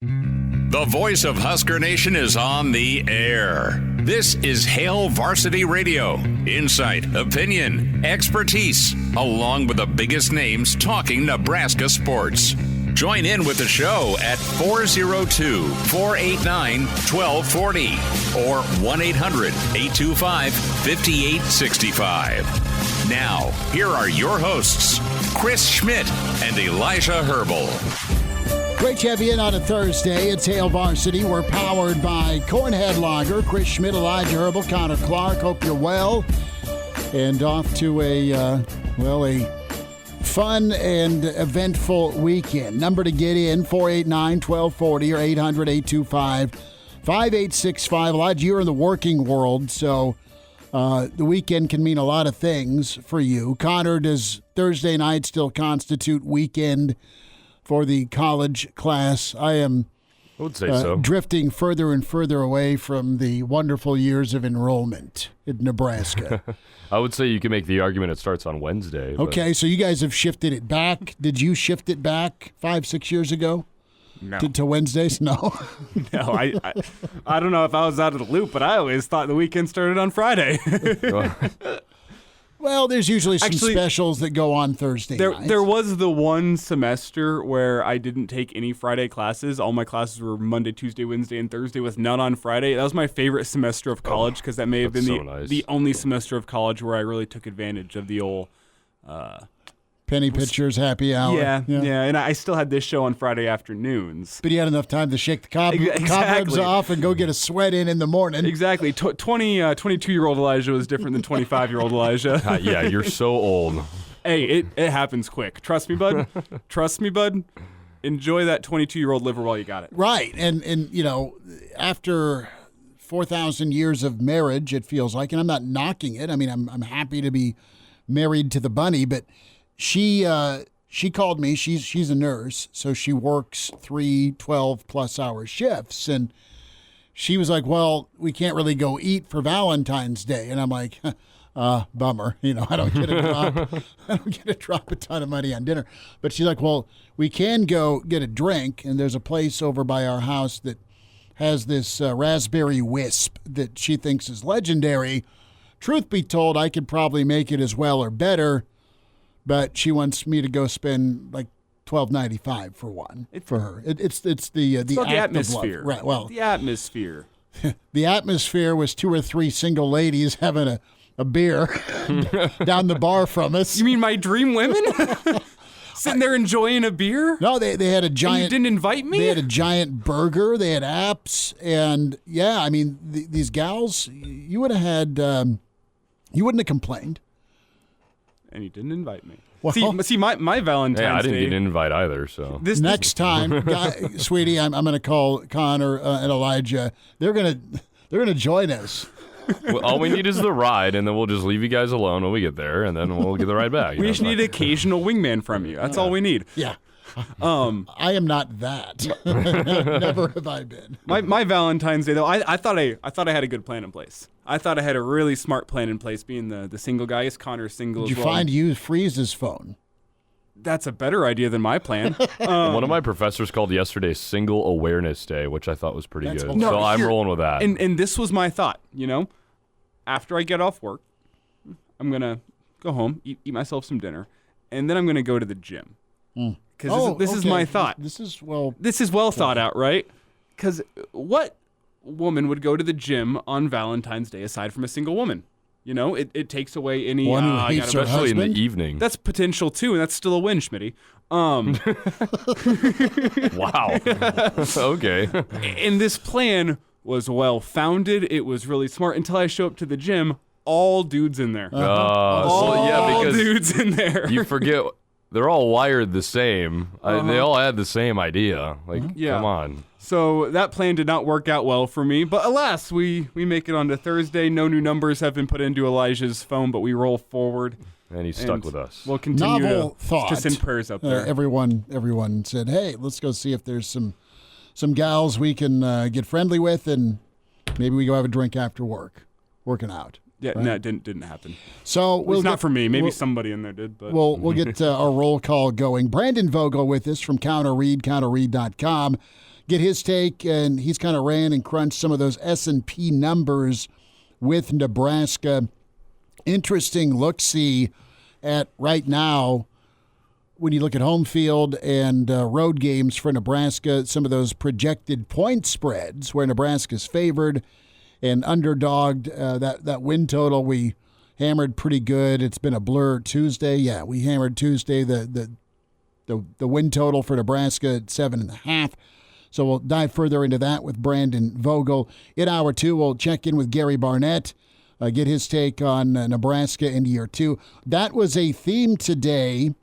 The voice of Husker Nation is on the air. This is Hail Varsity Radio. Insight, opinion, expertise, along with the biggest names talking Nebraska sports. Join in with the show at 402-489-1240 or 1-800-825-5865. Now, here are your hosts, Chris Schmidt and Elijah Herbel. Great to have you in on a Thursday. It's Hail Varsity. We're powered by Cornhead Lager. Chris Schmidt, Elijah Herbel, Connor Clark. Hope you're well. And off to a fun and eventful weekend. Number to get in, 489-1240 or 800-825-5865. Elijah, you're in the working world, so the weekend can mean a lot of things for you. Connor, does Thursday night still constitute weekend for the college class? I would say so. Drifting further and further away from the wonderful years of enrollment in Nebraska. I would say you can make the argument it starts on Wednesday. Okay, so you guys have shifted it back. Did you shift it back 5-6 years ago? No. To Wednesdays? No. No, I don't know if I was out of the loop, but I always thought the weekend started on Friday. Well, there's usually some specials that go on Thursday nights. There was the one semester where I didn't take any Friday classes. All my classes were Monday, Tuesday, Wednesday, and Thursday with none on Friday. That was my favorite semester of college because that may have been the only semester of college where I really took advantage of the old penny pitchers, happy hour. Yeah, and I still had this show on Friday afternoons. But you had enough time to shake the cobwebs off and go get a sweat in the morning. Exactly. 22-year-old Elijah was different than 25-year-old Elijah. Yeah, you're so old. Hey, it happens quick. Trust me, bud. Enjoy that 22-year-old liver while you got it. Right, and you know, after 4,000 years of marriage, it feels like, and I'm not knocking it. I mean, I'm happy to be married to the bunny, but she called me. She's a nurse, so she works 3 12+ hour shifts, and she was like, "Well, we can't really go eat for Valentine's Day," and I'm like, "Bummer, you know, I don't get to drop a ton of money on dinner." But she's like, "Well, we can go get a drink, and there's a place over by our house that has this raspberry wisp that she thinks is legendary. Truth be told, I could probably make it as well or better." But she wants me to go spend like $12.95 for one for her. It's the atmosphere, right? Well, the atmosphere. The atmosphere was 2 or 3 single ladies having a beer down the bar from us. You mean my dream women? Sitting there enjoying a beer? No, they had a giant. And you didn't invite me? They had a giant burger. They had apps, and yeah, I mean these gals. You would have had. You wouldn't have complained. And you didn't invite me. Well, see, my Valentine's Day. I didn't get an invite either. So next time, sweetie, I'm going to call Connor and Elijah. They're gonna join us. Well, all we need is the ride, and then we'll just leave you guys alone when we get there, and then we'll get the ride back. We just need an occasional wingman from you. That's all we need. Yeah. I am not that. Never have I been. My Valentine's Day though, I thought I had a good plan in place. I thought I had a really smart plan in place, being the single guy. Is Connor single? Did you find you freeze his phone? That's a better idea than my plan. One of my professors called yesterday Single Awareness Day, which I thought was pretty good. Awesome. So I'm rolling with that. And this was my thought. You know, after I get off work, I'm gonna go home, eat myself some dinner, and then I'm gonna go to the gym. Because this is my thought. This is well thought out, right? Because what woman would go to the gym on Valentine's Day aside from a single woman? You know, it takes away any one who hates her especially husband. in the evening. That's potential too, and that's still a win, Schmitty. Wow. Okay. And this plan was well founded. It was really smart until I show up to the gym. All dudes in there. Because dudes in there. You forget. They're all wired the same. They all had the same idea. Come on. So that plan did not work out well for me. But alas, we make it onto Thursday. No new numbers have been put into Elijah's phone, but we roll forward. And he's stuck with us. We'll continue to send prayers up there. Everyone said, "Hey, let's go see if there's some gals we can get friendly with, and maybe we go have a drink after work, working out." Yeah, right? No, it didn't happen. So it's not for me. Maybe somebody in there did. But we'll get our roll call going. Brandon Vogel with us from counterread.com. get his take, and he's kind of ran and crunched some of those S&P numbers with Nebraska. Interesting look-see at right now when you look at home field and road games for Nebraska, some of those projected point spreads where Nebraska's favored and underdogged. That win total we hammered pretty good. It's been a blur Tuesday. Yeah, we hammered Tuesday the win total for Nebraska at 7.5. So we'll dive further into that with Brandon Vogel. In hour 2, we'll check in with Gary Barnett, get his take on Nebraska in year 2. That was a theme today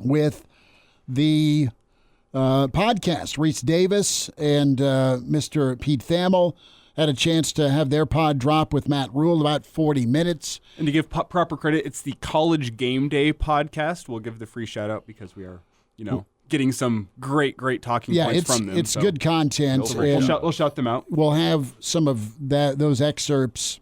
with the podcast. Reese Davis and Mr. Pete Thamel had a chance to have their pod drop with Matt Rhule, about 40 minutes. And to give proper credit, it's the College Gameday Podcast. We'll give the free shout-out because we are, getting some great talking points from them. It's good content. We'll shout them out. We'll have some of those excerpts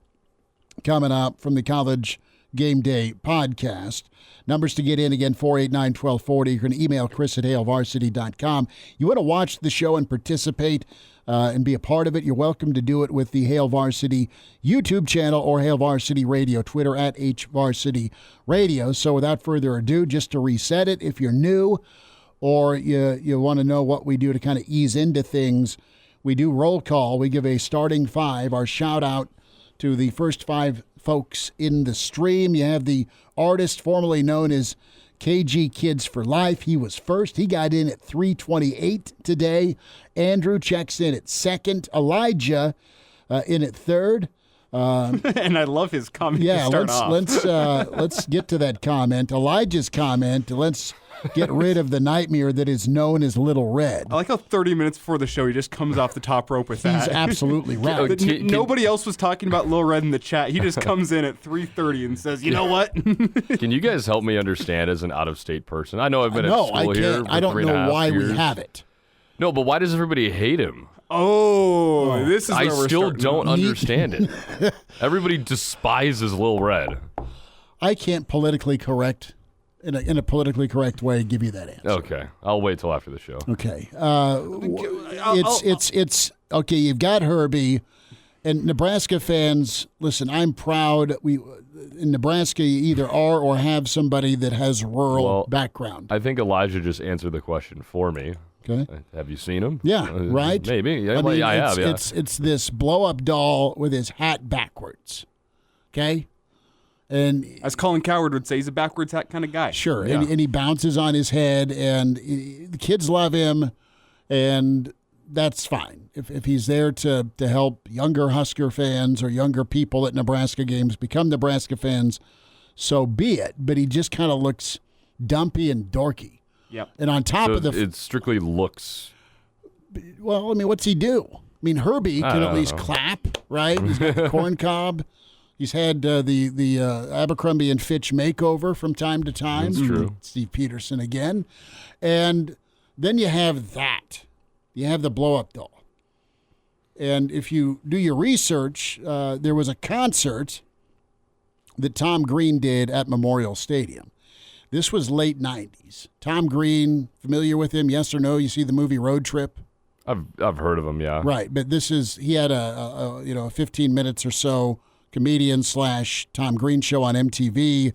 coming up from the College Gameday Podcast. Numbers to get in, again, 489-1240. You can email Chris at hailvarsity.com. You want to watch the show and participate and be a part of it, you're welcome to do it with the Hail Varsity YouTube channel or Hail Varsity Radio, Twitter at HVarsity Radio. So without further ado, just to reset it, if you're new or you want to know what we do to kind of ease into things, we do roll call. We give a starting 5, our shout-out to the first 5 folks in the stream. You have the artist formerly known as KG Kids for Life. He was first. He got in at 3:28 today. Andrew checks in at 2nd. Elijah in at 3rd. And I love his comment. Yeah, to start off. let's get to that comment. Elijah's comment. Let's get rid of the nightmare that is known as Lil Red. I like how 30 minutes before the show, he just comes off the top rope with that. He's absolutely right. Nobody else was talking about Lil Red in the chat. He just comes in at 3:30 and says, you know what? Can you guys help me understand as an out-of-state person? I know I've been at school here for I don't know why years. we have it. No, but why does everybody hate him? This is where I we're still starting. don't understand it. Everybody despises Lil Red. I can't politically correct, in a politically correct way, give you that answer. Okay, I'll wait till after the show. Okay. It's okay. You've got Herbie, and Nebraska fans. Listen, I'm proud. In Nebraska, you either are or have somebody that has rural background. I think Elijah just answered the question for me. Okay. Have you seen him? Yeah, right? Maybe. Yeah, I have, yeah. It's this blow-up doll with his hat backwards. Okay? And as Colin Coward would say, he's a backwards hat kind of guy. Sure, yeah. and he bounces on his head, and the kids love him, and that's fine. If he's there to help younger Husker fans or younger people at Nebraska games become Nebraska fans, so be it. But he just kind of looks dumpy and dorky. Yep. And on top of it strictly looks. Well, I mean, what's he do? I mean, Herbie can at least clap, right? He's got the corn cob. He's had the Abercrombie and Fitch makeover from time to time. That's true. Steve Peterson again. And then you have that. You have the blow-up doll. And if you do your research, there was a concert that Tom Green did at Memorial Stadium. This was late 90s. Tom Green, familiar with him? Yes or no? You see the movie Road Trip? I've heard of him, yeah. Right, but he had a 15 minutes or so comedian / Tom Green show on MTV,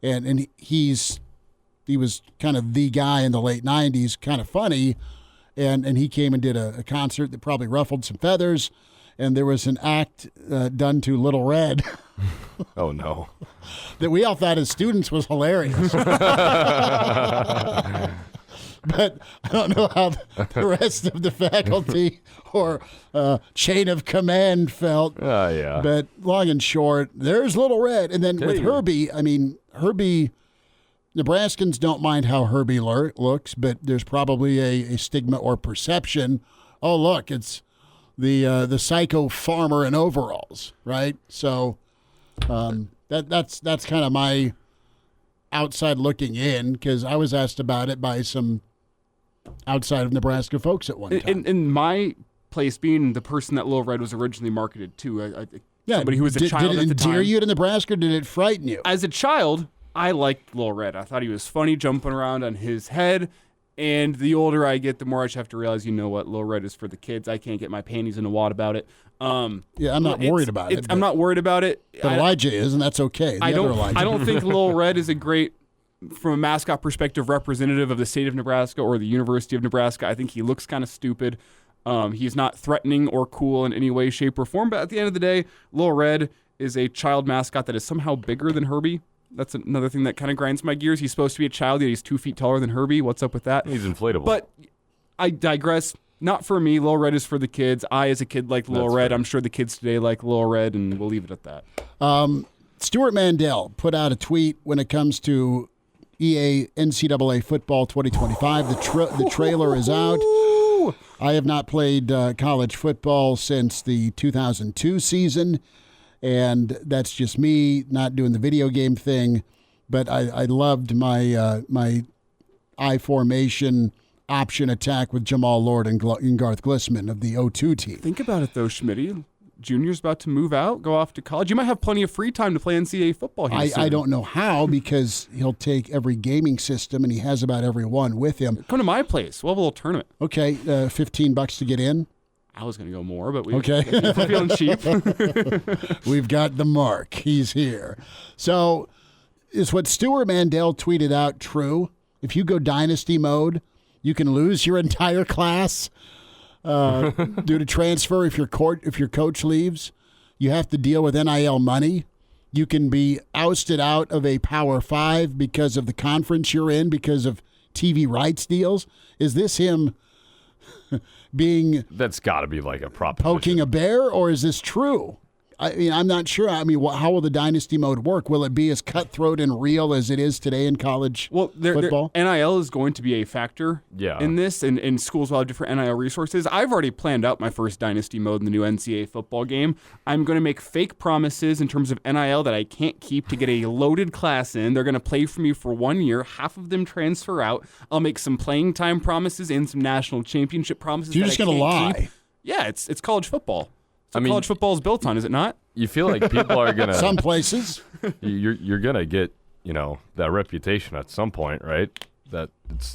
and he was kind of the guy in the late 90s, kind of funny, and he came and did a concert that probably ruffled some feathers, and there was an act done to Lil Red. Oh, no. That we all thought as students was hilarious. But I don't know how the rest of the faculty or chain of command felt. Yeah. But long and short, there's Lil Red. And then with Herbie, Nebraskans don't mind how Herbie looks, but there's probably a stigma or perception. Oh, look, it's the psycho farmer in overalls, right? So that's kind of my outside looking in, because I was asked about it by some outside of Nebraska folks at one time. In my place, being the person that Lil Red was originally marketed to, somebody who was a child at the time. Did it endear you to Nebraska, or did it frighten you? As a child, I liked Lil Red. I thought he was funny, jumping around on his head. And the older I get, the more I just have to realize, Lil Red is for the kids. I can't get my panties in a wad about it. I'm not worried about it. I'm not worried about it. But Elijah is, and that's okay. I don't think Lil Red is a great, from a mascot perspective, representative of the state of Nebraska or the University of Nebraska. I think he looks kind of stupid. He's not threatening or cool in any way, shape, or form. But at the end of the day, Lil Red is a child mascot that is somehow bigger than Herbie. That's another thing that kind of grinds my gears. He's supposed to be a child, yet he's 2 feet taller than Herbie. What's up with that? He's inflatable. But I digress. Not for me. Lil Red is for the kids. I, as a kid, like Lil Red. I'm sure the kids today like Lil Red, and we'll leave it at that. Stuart Mandel put out a tweet when it comes to EA NCAA Football 2025. The trailer is out. I have not played college football since the 2002 season. And that's just me not doing the video game thing, but I loved my my I formation option attack with Jamal Lord and Garth Glissman of the 02 team. Think about it though, Schmitty. Junior's about to move out, go off to college. You might have plenty of free time to play NCAA football here soon. I don't know how, because he'll take every gaming system, and he has about every one with him. Come to my place. We'll have a little tournament. Okay, $15 to get in. I was going to go more, but we're feeling cheap. We've got the mark. He's here. So is what Stuart Mandel tweeted out true? If you go dynasty mode, you can lose your entire class due to transfer. If your coach leaves, you have to deal with NIL money. You can be ousted out of a Power 5 because of the conference you're in, because of TV rights deals. Is this him being... That's got to be like a proposition. Poking a bear, or is this true? I mean, I'm not sure. I mean, how will the dynasty mode work? Will it be as cutthroat and real as it is today in college football? NIL is going to be a factor in this, and schools will have different NIL resources. I've already planned out my first dynasty mode in the new NCAA football game. I'm going to make fake promises in terms of NIL that I can't keep to get a loaded class in. They're going to play for me for 1 year. Half of them transfer out. I'll make some playing time promises and some national championship promises. So you're just going to lie. Keep. Yeah, it's college football. College football is built on, is it not? You feel like people are gonna some places. You're gonna get that reputation at some point, right? That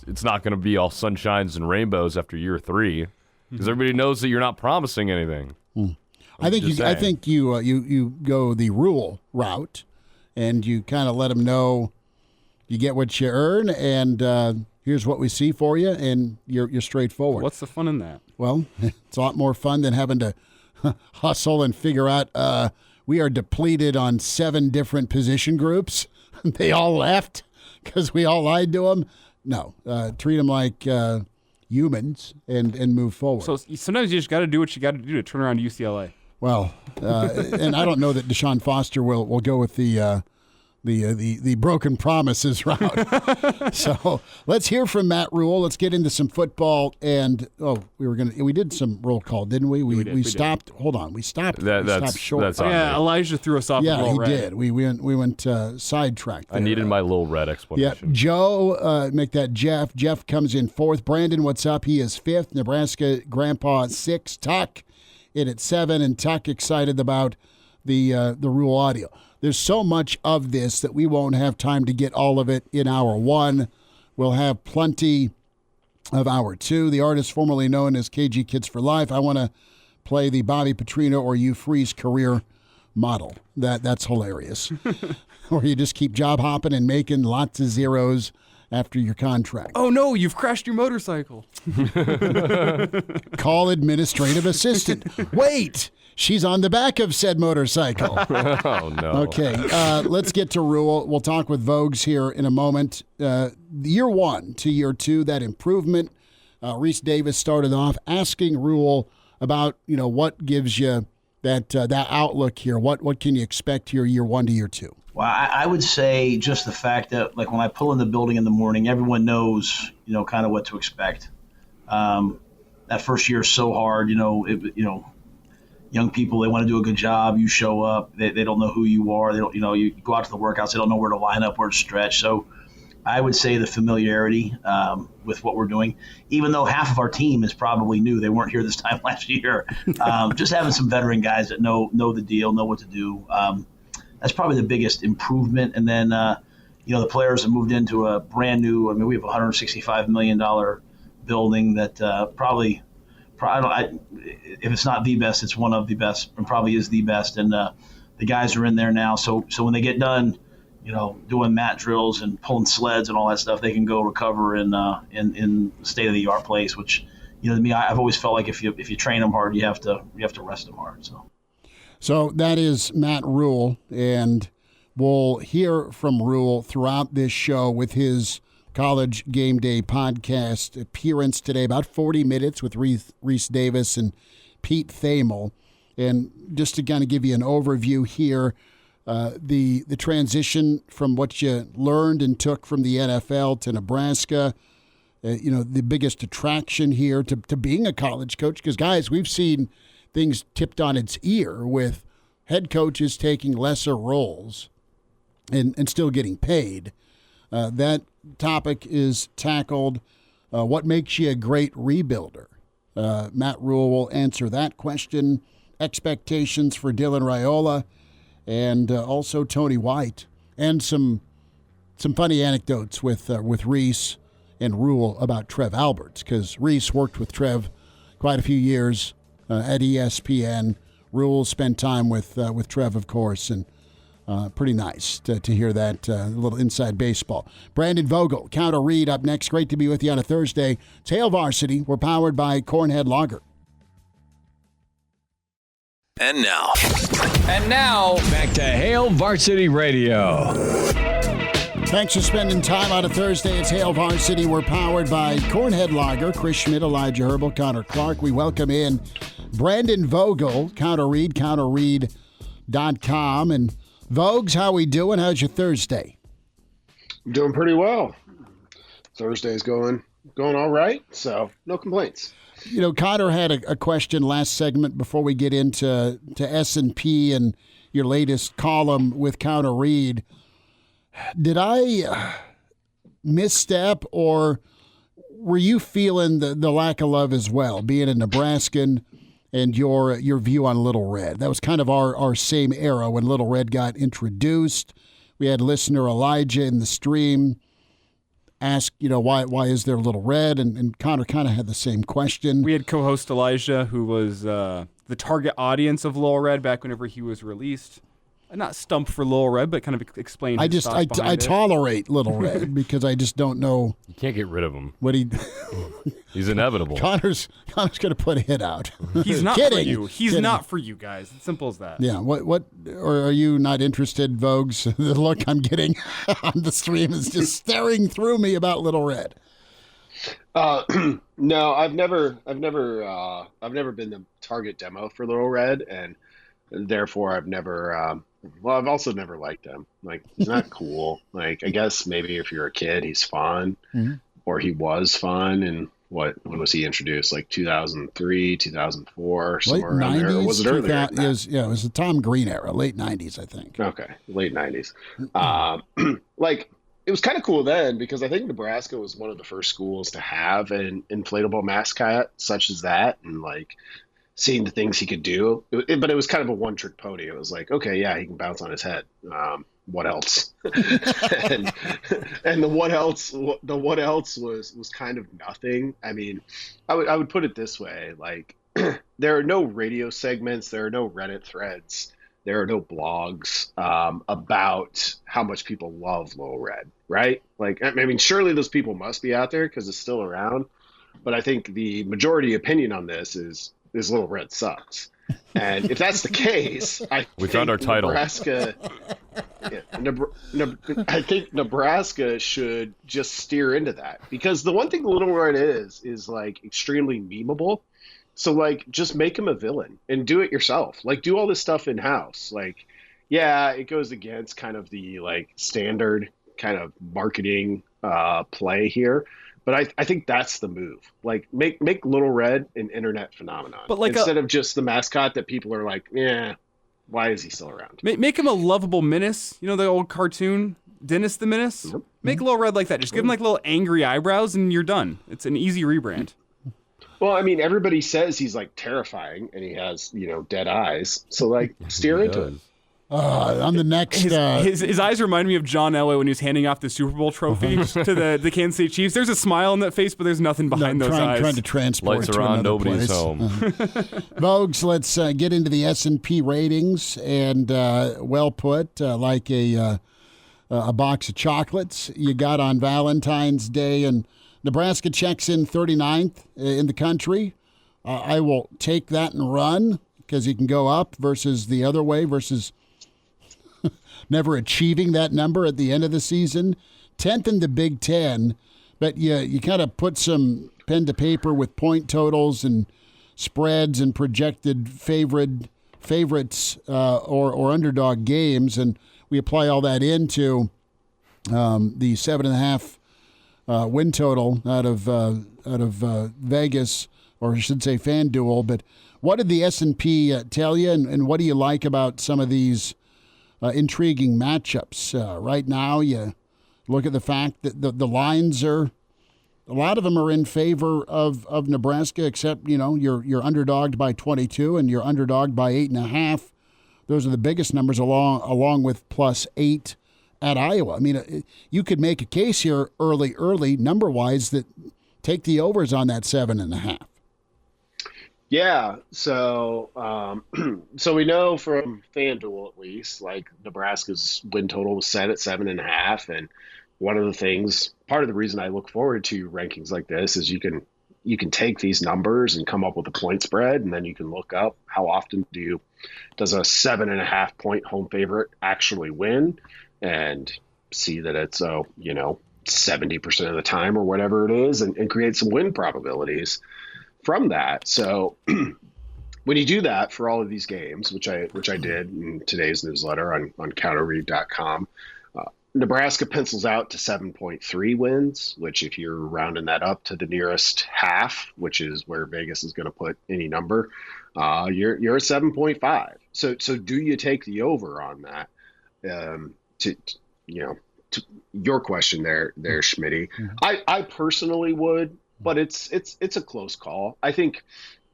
it's not gonna be all sunshines and rainbows after year 3, because everybody knows that you're not promising anything. I think you go the Rhule route, and you kind of let them know you get what you earn, and here's what we see for you, and you're straightforward. What's the fun in that? Well, it's a lot more fun than having to hustle and figure out we are depleted on 7 different position groups. They all left because we all lied to them. No, treat them like humans and move forward. So sometimes you just got to do what you got to do to turn around UCLA. Well, and I don't know that Deshaun Foster will go with the broken promises route. So let's hear from Matt Rhule. Let's get into some football. And we did some roll call, didn't we? We stopped. Hold on, we stopped. Stopped short. Elijah threw us off. Yeah, he did. We went sidetracked. I needed my Lil Red explanation. Yeah, Joe, make that Jeff. Jeff comes in 4th. Brandon, what's up? He is 5th. Nebraska Grandpa 6. Tuck in at 7, and Tuck excited about the Rhule audio. There's so much of this that we won't have time to get all of it in hour 1. We'll have plenty of hour 2. The artist formerly known as KG Kids for Life. I want to play the Bobby Petrino or Hugh Freeze career model. That's hilarious. Or you just keep job hopping and making lots of zeros after your contract. Oh, no, you've crashed your motorcycle. Call administrative assistant. Wait. She's on the back of said motorcycle. Oh, no. Okay, let's get to Rhule. We'll talk with Vogues here in a moment. Year 1 to year 2, that improvement. Reese Davis started off asking Rhule about, what gives you that outlook here. What can you expect here year 1 to year 2? Well, I would say just the fact that, like, when I pull in the building in the morning, everyone knows, kind of what to expect. That first year is so hard, young people, they want to do a good job. You show up, they don't know who you are. They don't, you go out to the workouts, they don't know where to line up, where to stretch. So I would say the familiarity with what we're doing, even though half of our team is probably new. They weren't here this time last year. Just having some veteran guys that know the deal, know what to do. That's probably the biggest improvement. And then, the players have moved into a brand new. I mean, we have a $165 million building that if it's not the best, it's one of the best, and probably is the best. And the guys are in there now. So when they get done, doing mat drills and pulling sleds and all that stuff, they can go recover in state-of-the-art place. Which, to me, I've always felt like if you train them hard, you have to rest them hard. So that is Matt Rhule, and we'll hear from Rhule throughout this show with his College Gameday Podcast appearance today, about 40 minutes with Reese Davis and Pete Thamel. And just to kind of give you an overview here, the transition from what you learned and took from the NFL to Nebraska, the biggest attraction here to being a college coach, because, guys, we've seen things tipped on its ear with head coaches taking lesser roles and still getting paid. That topic is tackled. What makes you a great rebuilder? Matt Rhule will answer that question. Expectations for Dylan Raiola, and also Tony White, and some funny anecdotes with Reese and Rhule about Trev Alberts, because Reese worked with Trev quite a few years at ESPN. Rhule spent time with Trev, of course, and pretty nice to hear that little inside baseball. Brandon Vogel, Counter Read up next. Great to be with you on a Thursday. It's Hail Varsity. We're powered by Cornhead Lager. And now, back to Hail Varsity Radio. Thanks for spending time on a Thursday. It's Hail Varsity. We're powered by Cornhead Lager. Chris Schmidt, Elijah Herbel, Connor Clark. We welcome in Brandon Vogel, Counter Read, counterread.com. And Vogues, how we doing? How's your Thursday? I'm doing pretty well. Thursday's going all right, so no complaints. Connor had a question last segment before we get into S&P and your latest column with Counter Read. Did I misstep, or were you feeling the lack of love as well, being a Nebraskan, and your view on Lil Red? That was kind of our same era when Lil Red got introduced. We had listener Elijah in the stream ask, why is there Lil Red? And Connor kind of had the same question. We had co-host Elijah, who was the target audience of Lil Red back whenever he was released. Not stumped for Lil Red, but kind of explained his thoughts behind I it. tolerate Lil Red because I just don't know. You can't get rid of him. What He's inevitable. Connor's going to put a hit out. He's not Kidding. for you. He's Kidding. not for you guys. It's simple as that. Yeah. What? Or are you not interested, Vogues? The look I'm getting on the stream is just staring through me about Lil Red. No, I've never been the target demo for Lil Red, and therefore I've never. I've also never liked him. Like, he's not cool. Like, I guess maybe if you're a kid, he's fun, or he was fun. And when was he introduced? Like 2003, 2004, somewhere around there. Or was it earlier? It was the Tom Green era, late 90s, I think. Okay, late 90s. Like, it was kind of cool then, because I think Nebraska was one of the first schools to have an inflatable mascot such as that, and like seeing the things he could do. But it was kind of a one-trick pony. It was like, okay, yeah, he can bounce on his head. What else? and the what else was kind of nothing. I mean, I would put it this way: like, there are no radio segments, there are no Reddit threads, there are no blogs about how much people love Lil Red, right? Like, I mean, surely those people must be out there because it's still around. But I think the majority opinion on this is Lil Red sucks. And if that's the case, we found our title. Nebraska, I think Nebraska should just steer into that, because the one thing Lil Red is like extremely memeable. So like, just make him a villain and do it yourself. Like, do all this stuff in house. Like, yeah, it goes against kind of the like standard kind of marketing play here. But I think that's the move. Like, make Lil Red an internet phenomenon, but like instead of just the mascot that people are like, yeah, why is he still around? Make him a lovable menace. You know the old cartoon Dennis the Menace. Mm-hmm. Make Lil Red like that. Just give him like little angry eyebrows, and you're done. It's an easy rebrand. Well, I mean, everybody says he's like terrifying, and he has dead eyes. So like, steer into it. On the next, his eyes remind me of John Elway when he was handing off the Super Bowl trophy to the Kansas City Chiefs. There's a smile on that face, but there's nothing behind those eyes. Trying to transport lights to are on, another nobody's place. home. Vogues, let's get into the S&P ratings, and well put, like a box of chocolates you got on Valentine's Day, and Nebraska checks in 39th in the country. I will take that and run, because you can go up versus the other way versus never achieving that number at the end of the season. 10th in the Big Ten, but you kind of put some pen to paper with point totals and spreads and projected favorites or underdog games, and we apply all that into the 7.5 win total out of Vegas, or I should say FanDuel. But what did the S&P tell you, and what do you like about some of these intriguing matchups? Right now, you look at the fact that the lines are, a lot of them are in favor of Nebraska, except, you're underdogged by 22 and you're underdogged by 8.5. Those are the biggest numbers along with +8 at Iowa. I mean, you could make a case here early number-wise that take the overs on that 7.5. Yeah, so so we know from FanDuel at least, like Nebraska's win total was set at 7.5, and one of the things, part of the reason I look forward to rankings like this is you can take these numbers and come up with a point spread, and then you can look up how often does a 7.5 point home favorite actually win, and see that it's 70% of the time or whatever it is, and create some win probabilities from that. So when you do that for all of these games, which I did in today's newsletter on counterread.com, Nebraska pencils out to 7.3 wins, which if you're rounding that up to the nearest half, which is where Vegas is going to put any number, you're at 7.5. So do you take the over on that? To your question there, Schmitty, I personally would. But it's a close call. I think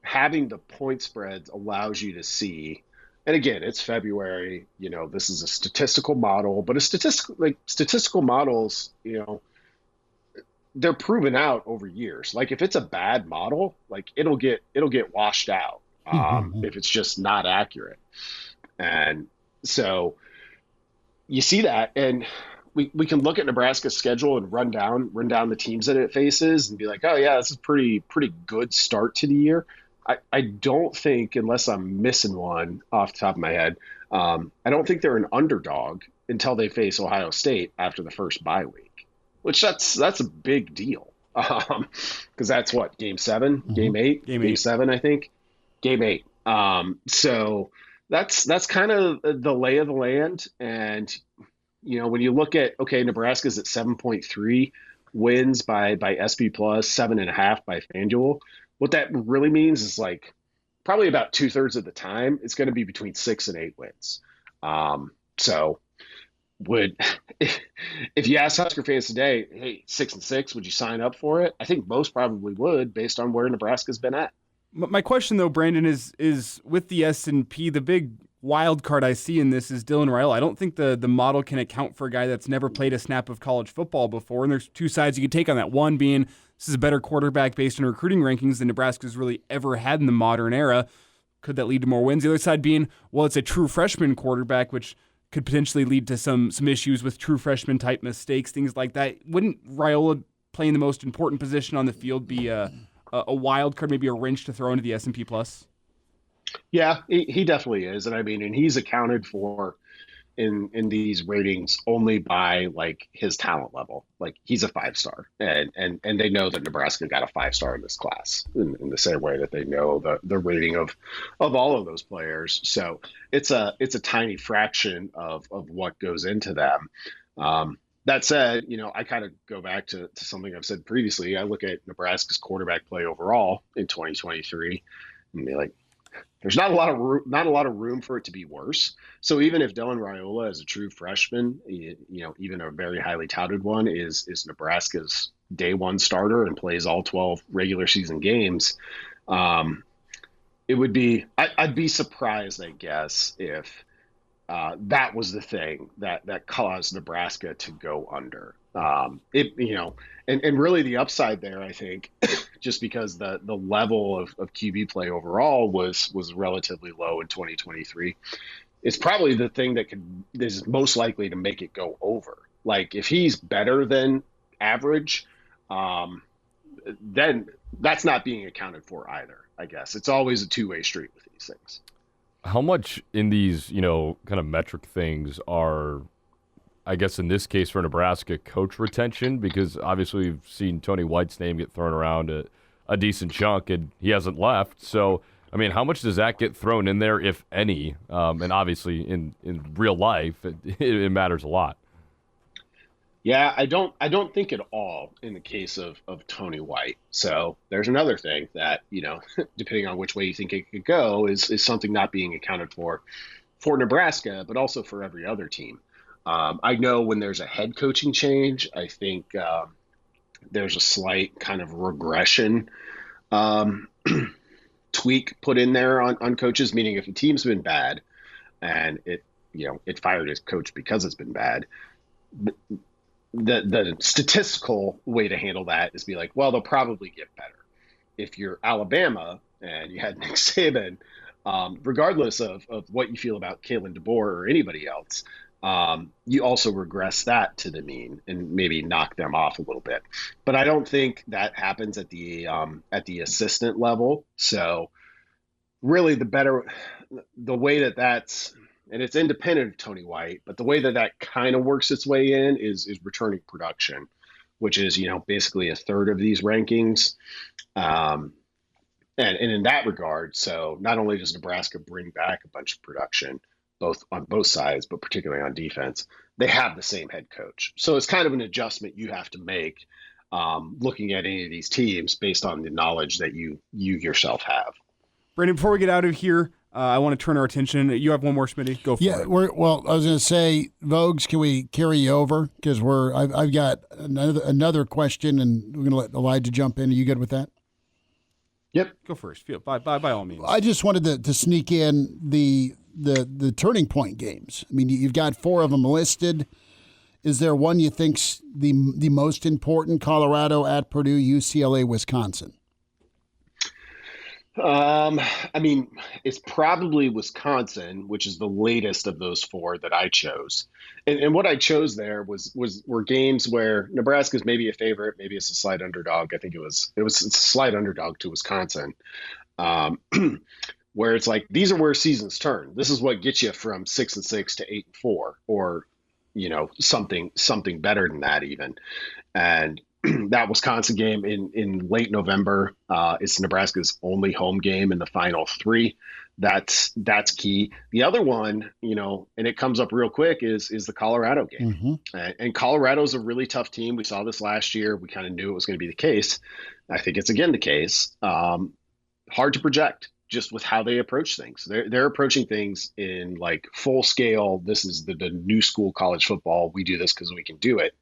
having the point spreads allows you to see, and again, it's February. This is a statistical model, but statistical models, they're proven out over years. Like if it's a bad model, like it'll get washed out if it's just not accurate. And so you see that, and we can look at Nebraska's schedule and run down the teams that it faces and be like, oh yeah, this is pretty good start to the year. I don't think, unless I'm missing one off the top of my head, I don't think they're an underdog until they face Ohio State after the first bye week, which that's a big deal. Because that's what, game 7, game 8, game 7, I think, game 8. So that's kind of the lay of the land. And when you look at, Nebraska's at 7.3 wins by SP Plus, 7.5 by FanDuel. What that really means is like probably about 2/3 of the time, it's going to be between 6 and 8 wins. So if you ask Husker fans today, hey, 6 and 6, would you sign up for it? I think most probably would, based on where Nebraska's been at. My question though, Brandon, is with the S&P, the big wild card I see in this is Dylan Rhule. I don't think the model can account for a guy that's never played a snap of college football before. And there's two sides you could take on that. One being this is a better quarterback based on recruiting rankings than Nebraska's really ever had in the modern era. Could that lead to more wins? The other side being, well, it's a true freshman quarterback, which could potentially lead to some issues with true freshman type mistakes, things like that. Wouldn't Rhule playing the most important position on the field be a wild card, maybe a wrench to throw into the S&P Plus? Yeah, he definitely is. And I mean, and he's accounted for in these ratings only by like his talent level. Like he's a 5-star, and they know that Nebraska got a 5-star in this class in the same way that they know the rating of all of those players. So it's a tiny fraction of what goes into them. That said, I kind of go back to something I've said previously. I look at Nebraska's quarterback play overall in 2023 and be like, there's not a lot of room for it to be worse. So even if Dylan Rhule as a true freshman, even a very highly touted one, is Nebraska's day one starter and plays all 12 regular season games, it would be I'd be surprised, I guess, if that was the thing that caused Nebraska to go under. And really the upside there, I think, just because the level of QB play overall was relatively low in 2023, is probably the thing that is most likely to make it go over. Like, if he's better than average, then that's not being accounted for either, I guess. It's always a two-way street with these things. How much in these, kind of metric things are, I guess in this case for Nebraska, coach retention? Because obviously we've seen Tony White's name get thrown around a decent chunk, and he hasn't left. So, I mean, how much does that get thrown in there, if any? And obviously in real life, it matters a lot. Yeah, I don't think at all in the case of Tony White. So there's another thing that, depending on which way you think it could go, is something not being accounted for Nebraska, but also for every other team. I know when there's a head coaching change, I think there's a slight kind of regression tweak put in there on coaches, meaning if a team's been bad and it fired its coach because it's been bad, the statistical way to handle that is be like, well, they'll probably get better. If you're Alabama and you had Nick Saban, regardless of what you feel about Kalen DeBoer or anybody else, you also regress that to the mean and maybe knock them off a little bit. But I don't think that happens at the assistant level. So really the way that's, and it's independent of Tony White, but the way that kind of works its way in is returning production, which is, basically a third of these rankings. And in that regard, so not only does Nebraska bring back a bunch of production, on both sides, but particularly on defense, they have the same head coach. So it's kind of an adjustment you have to make looking at any of these teams based on the knowledge that you yourself have. Brandon, before we get out of here, I want to turn our attention. You have one more, Schmitty? Go for it. I was going to say, Vogues, can we carry you over? Because I've got another question, and we're going to let Elijah jump in. Are you good with that? Yep. Go first. By all means. I just wanted to sneak in the turning point games. I mean, you've got 4 of them listed. Is there one you think's the most important? Colorado, at Purdue, UCLA, Wisconsin. I mean, it's probably Wisconsin, which is the latest of those 4 that I chose. And what I chose there were games where Nebraska's maybe a favorite, maybe it's a slight underdog. I think it was a slight underdog to Wisconsin, where it's like, these are where seasons turn. This is what gets you from 6-6 to 8-4, or something better than that even. And that Wisconsin game in late November, it's Nebraska's only home game in the final 3. That's key. The other one, and it comes up real quick, is the Colorado game. Mm-hmm. And Colorado's a really tough team. We saw this last year. We kind of knew it was going to be the case. I think it's again the case. Hard to project just with how they approach things. They're approaching things in like full scale. This is the new school college football. We do this because we can do it.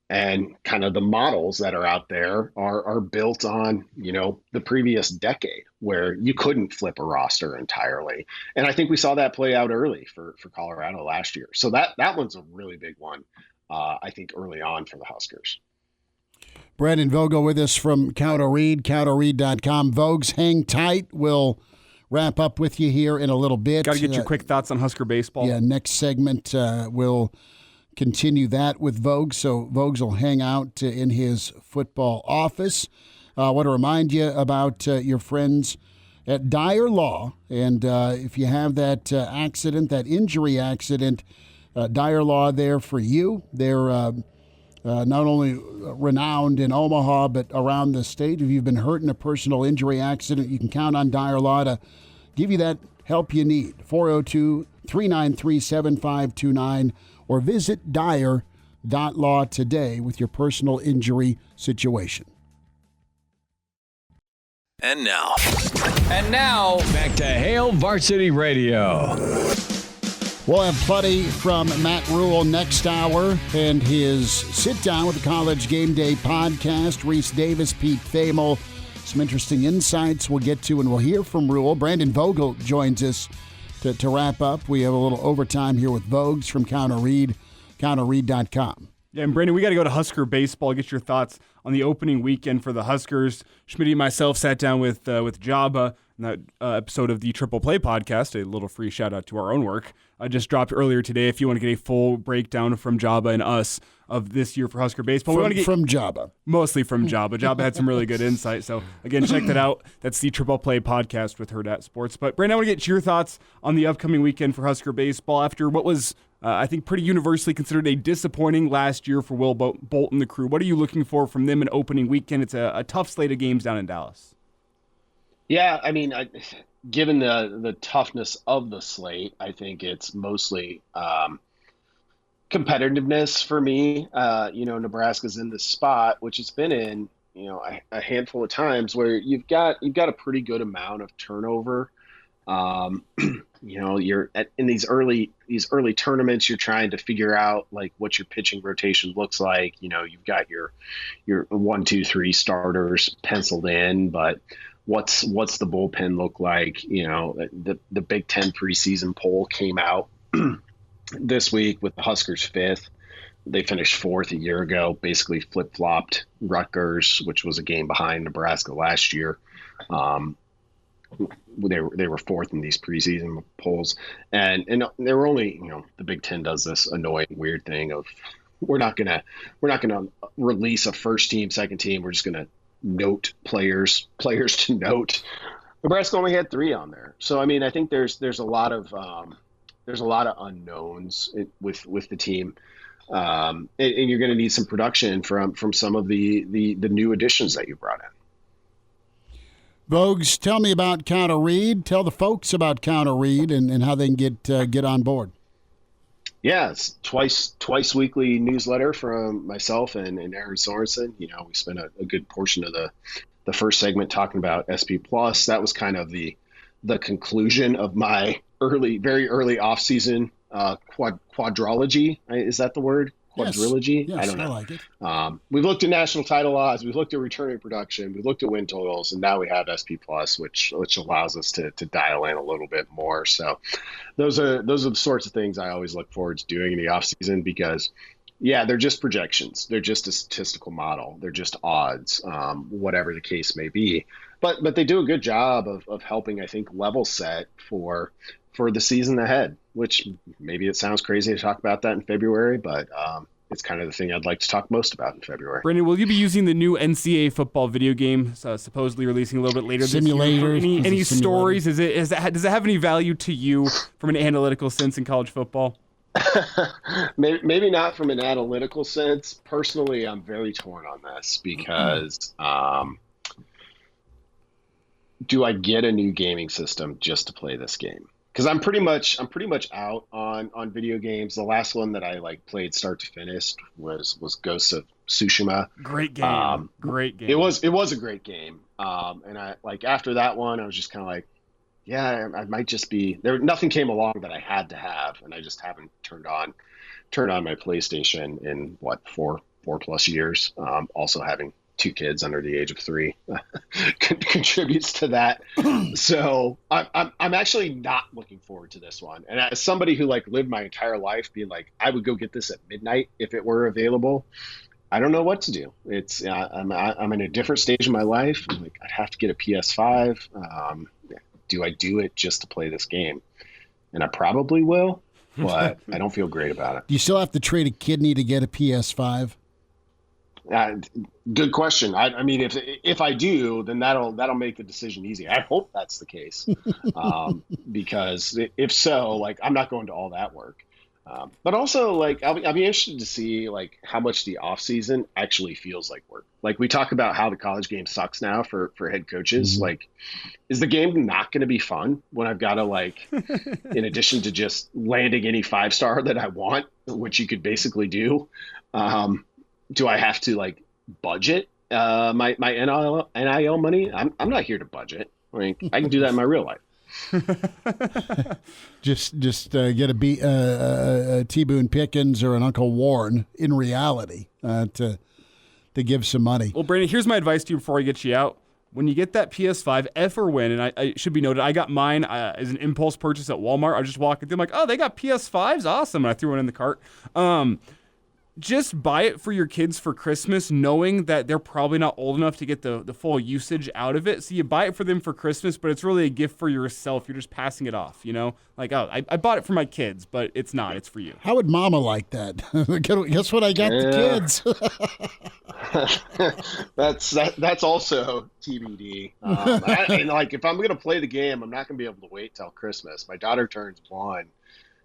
And kind of the models that are out there are built on, the previous decade where you couldn't flip a roster entirely. And I think we saw that play out early for Colorado last year. So that one's a really big one, I think, early on for the Huskers. Brandon Vogel with us from Count Read, counterread.com. Vogues, hang tight. We'll wrap up with you here in a little bit. Got to get your quick thoughts on Husker baseball. Yeah, next segment we'll continue that with Vogues. So Vogues will hang out in his football office. I want to remind you about your friends at Dyer Law. And if you have that that injury accident, Dyer Law there for you. They're not only renowned in Omaha, but around the state. If you've been hurt in a personal injury accident, you can count on Dyer Law to give you that help you need. 402-393-7529. Or visit Dyer.law today with your personal injury situation. And now, back to Hail Varsity Radio. We'll have plenty from Matt Rhule next hour and his sit-down with the College Gameday Podcast. Reese Davis, Pete Thamel, some interesting insights we'll get to, and we'll hear from Rhule. Brandon Vogel joins us to wrap up. We have a little overtime here with Vogues from Counter Read, counterread.com. Yeah, and Brandon, we got to go to Husker baseball. Get your thoughts on the opening weekend for the Huskers. Schmidt and myself sat down with Jabba in that episode of the Triple Play podcast. A little free shout out to our own work. I just dropped earlier today. If you want to get a full breakdown from Jabba and us of this year for Husker baseball, we want to get from Jabba, mostly from Jabba. Jabba had some really good insight. So again, check that out. That's the Triple Play podcast with Hurrdat Sports. But Brandon, I want to get your thoughts on the upcoming weekend for Husker baseball after what was, I think, pretty universally considered a disappointing last year for Will Bolt and the crew. What are you looking for from them in opening weekend? It's a tough slate of games down in Dallas. Yeah, I mean, given the toughness of the slate, I think it's mostly competitiveness for me. Nebraska's in this spot, which it's been in, a handful of times where you've got a pretty good amount of turnover. You're in these early tournaments, you're trying to figure out like what your pitching rotation looks like. You've got your 1, 2, 3 starters penciled in, but what's the bullpen look like? The Big Ten preseason poll came out this week with the Huskers 5th. They finished 4th a year ago, basically flip-flopped Rutgers, which was a game behind Nebraska last year. They were 4th in these preseason polls, and they were only, the Big Ten does this annoying weird thing of we're not gonna release a first team, second team. We're just gonna note players to note. Nebraska only had 3 on there, so I mean I think there's a lot of unknowns with the team, and you're going to need some production from some of the new additions that you brought in. Vogues, tell me about Counter Read. Tell the folks about Counter Read and how they can get on board. Yeah, it's twice weekly newsletter from myself and Aaron Sorensen. We spent a good portion of the first segment talking about SP Plus. That was kind of the conclusion of my very early off-season quadrilogy. Is that the word? Quadrilogy? Yes, I don't know. I like it. We've looked at national title odds. We've looked at returning production. We've looked at win totals, and now we have SP Plus, which allows us to dial in a little bit more. So those are the sorts of things I always look forward to doing in the off season because, yeah, they're just projections. They're just a statistical model. They're just odds, whatever the case may be. But they do a good job of helping, I think, level set for the season ahead, which maybe it sounds crazy to talk about that in February, but it's kind of the thing I'd like to talk most about in February. Brandon, will you be using the new NCAA football video game, supposedly releasing a little bit later this year? Any stories? Does it have any value to you from an analytical sense in college football? Maybe not from an analytical sense. Personally, I'm very torn on this because do I get a new gaming system just to play this game? Because I'm pretty much out on video games. The last one that I played start to finish was Ghost of Tsushima. Great game. Great game. It was a great game. And I after that one, I was just kind of like, yeah, I might just be there. Nothing came along that I had to have, and I just haven't turned on my PlayStation in 4+ years. Also having 2 kids under the age of 3 contributes to that. So I'm actually not looking forward to this one. And as somebody who lived my entire life being I would go get this at midnight if it were available, I don't know what to do. It's I'm in a different stage of my life. I'd have to get a PS5. Do I do it just to play this game? And I probably will, but I don't feel great about it. Do you still have to trade a kidney to get a PS5? Good question. I mean, if I do, then that'll make the decision easy. I hope that's the case, because if so, I'm not going to all that work. But also, I'll be interested to see how much the off season actually feels like work. We talk about how the college game sucks now for head coaches. Mm-hmm. Is the game not going to be fun when I've got to in addition to just landing any 5-star that I want, which you could basically do. Do I have to budget my NIL money? I'm not here to budget. I can do that in my real life. just get a T. Boone Pickens or an Uncle Warren in reality to give some money. Well, Brandon, here's my advice to you before I get you out. when you get that PS5, F or win, and I should be noted, I got mine as an impulse purchase at Walmart. I was just walking through, I'm like, oh, they got PS5s? Awesome. And I threw one in the cart. Just buy it for your kids for Christmas, knowing that they're probably not old enough to get the full usage out of it. So you buy it for them for Christmas, but it's really a gift for yourself. You're just passing it off, you know? Like, oh, I bought it for my kids, but it's not. It's for you. How would Mama like that? Guess what I got the kids? That's also TBD. And like, if I'm going to play the game, I'm not going to be able to wait till Christmas. My daughter turns 1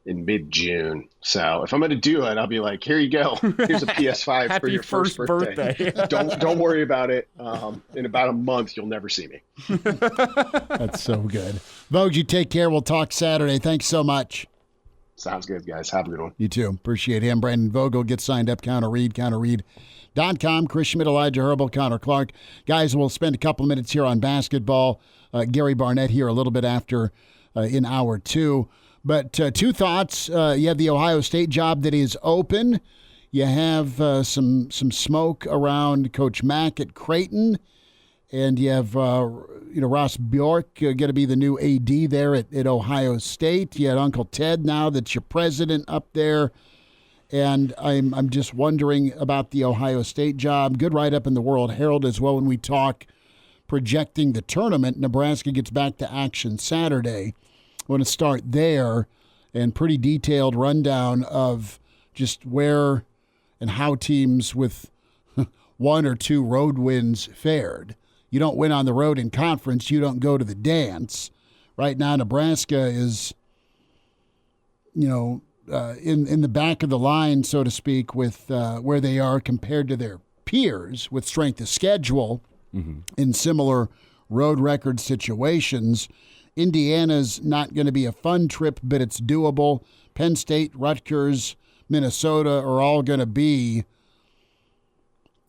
in mid-June. So if I'm going to do it, I'll be like, here you go. Here's a PS5 for your first birthday. Don't worry about it. In about a month, you'll never see me. That's so good. Vogue, you take care. We'll talk Saturday. Thanks so much. Sounds good, guys. Have a good one. You too. Appreciate him. Brandon Vogel, get signed up. CounterRead.com. Chris Schmidt, Elijah Herbel, Connor Clark. Guys, we'll spend a couple of minutes here on basketball. Gary Barnett here a little bit after in hour 2. But 2 thoughts. You have the Ohio State job that is open. You have some smoke around Coach Mack at Creighton. And you have Ross Bjork going to be the new AD there at Ohio State. You had Uncle Ted now that's your president up there. And I'm just wondering about the Ohio State job. Good write-up in the World Herald as well when we talk projecting the tournament. Nebraska gets back to action Saturday. I want to start there, and pretty detailed rundown of just where and how teams with 1 or 2 road wins fared. You don't win on the road in conference, you don't go to the dance. Right now, Nebraska is, in the back of the line, so to speak, with where they are compared to their peers with strength of schedule in similar road record situations. Indiana's not going to be a fun trip, but it's doable. Penn State, Rutgers, Minnesota are all going to be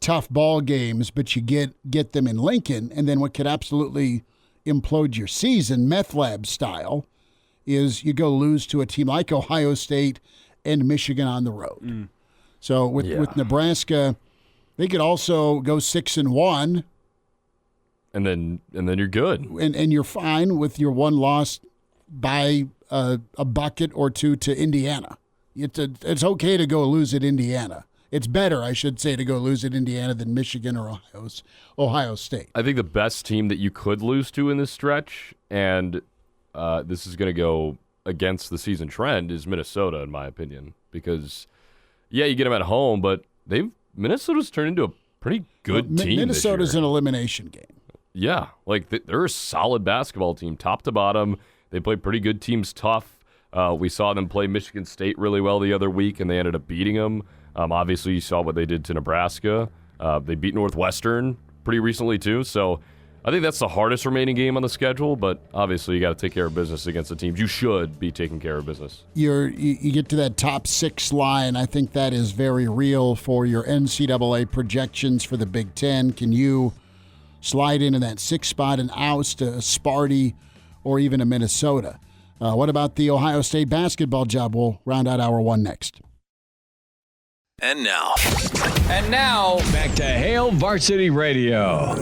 tough ball games, but you get them in Lincoln. And then what could absolutely implode your season, meth lab style, is you go lose to a team like Ohio State and Michigan on the road. So with Nebraska, they could also go 6-1. And then you're good. And you're fine with your one loss by a bucket or 2 to Indiana. It's okay to go lose at Indiana. It's better, I should say, to go lose at Indiana than Michigan or Ohio State. I think the best team that you could lose to in this stretch, and this is going to go against the season trend, is Minnesota, in my opinion. Because, you get them at home, but Minnesota's turned into a pretty good team. Minnesota's an elimination game. Yeah, like they're a solid basketball team, top to bottom. They play pretty good teams tough. We saw them play Michigan State really well the other week, and they ended up beating them. Obviously, you saw what they did to Nebraska. They beat Northwestern pretty recently, too. So I think that's the hardest remaining game on the schedule, but obviously you got to take care of business against the teams. You should be taking care of business. You get to that top 6 line. I think that is very real for your NCAA projections for the Big Ten. Can you slide into that 6th spot and oust a Sparty or even a Minnesota? What about the Ohio State basketball job? We'll round out hour 1 next. And now, back to Hail Varsity Radio.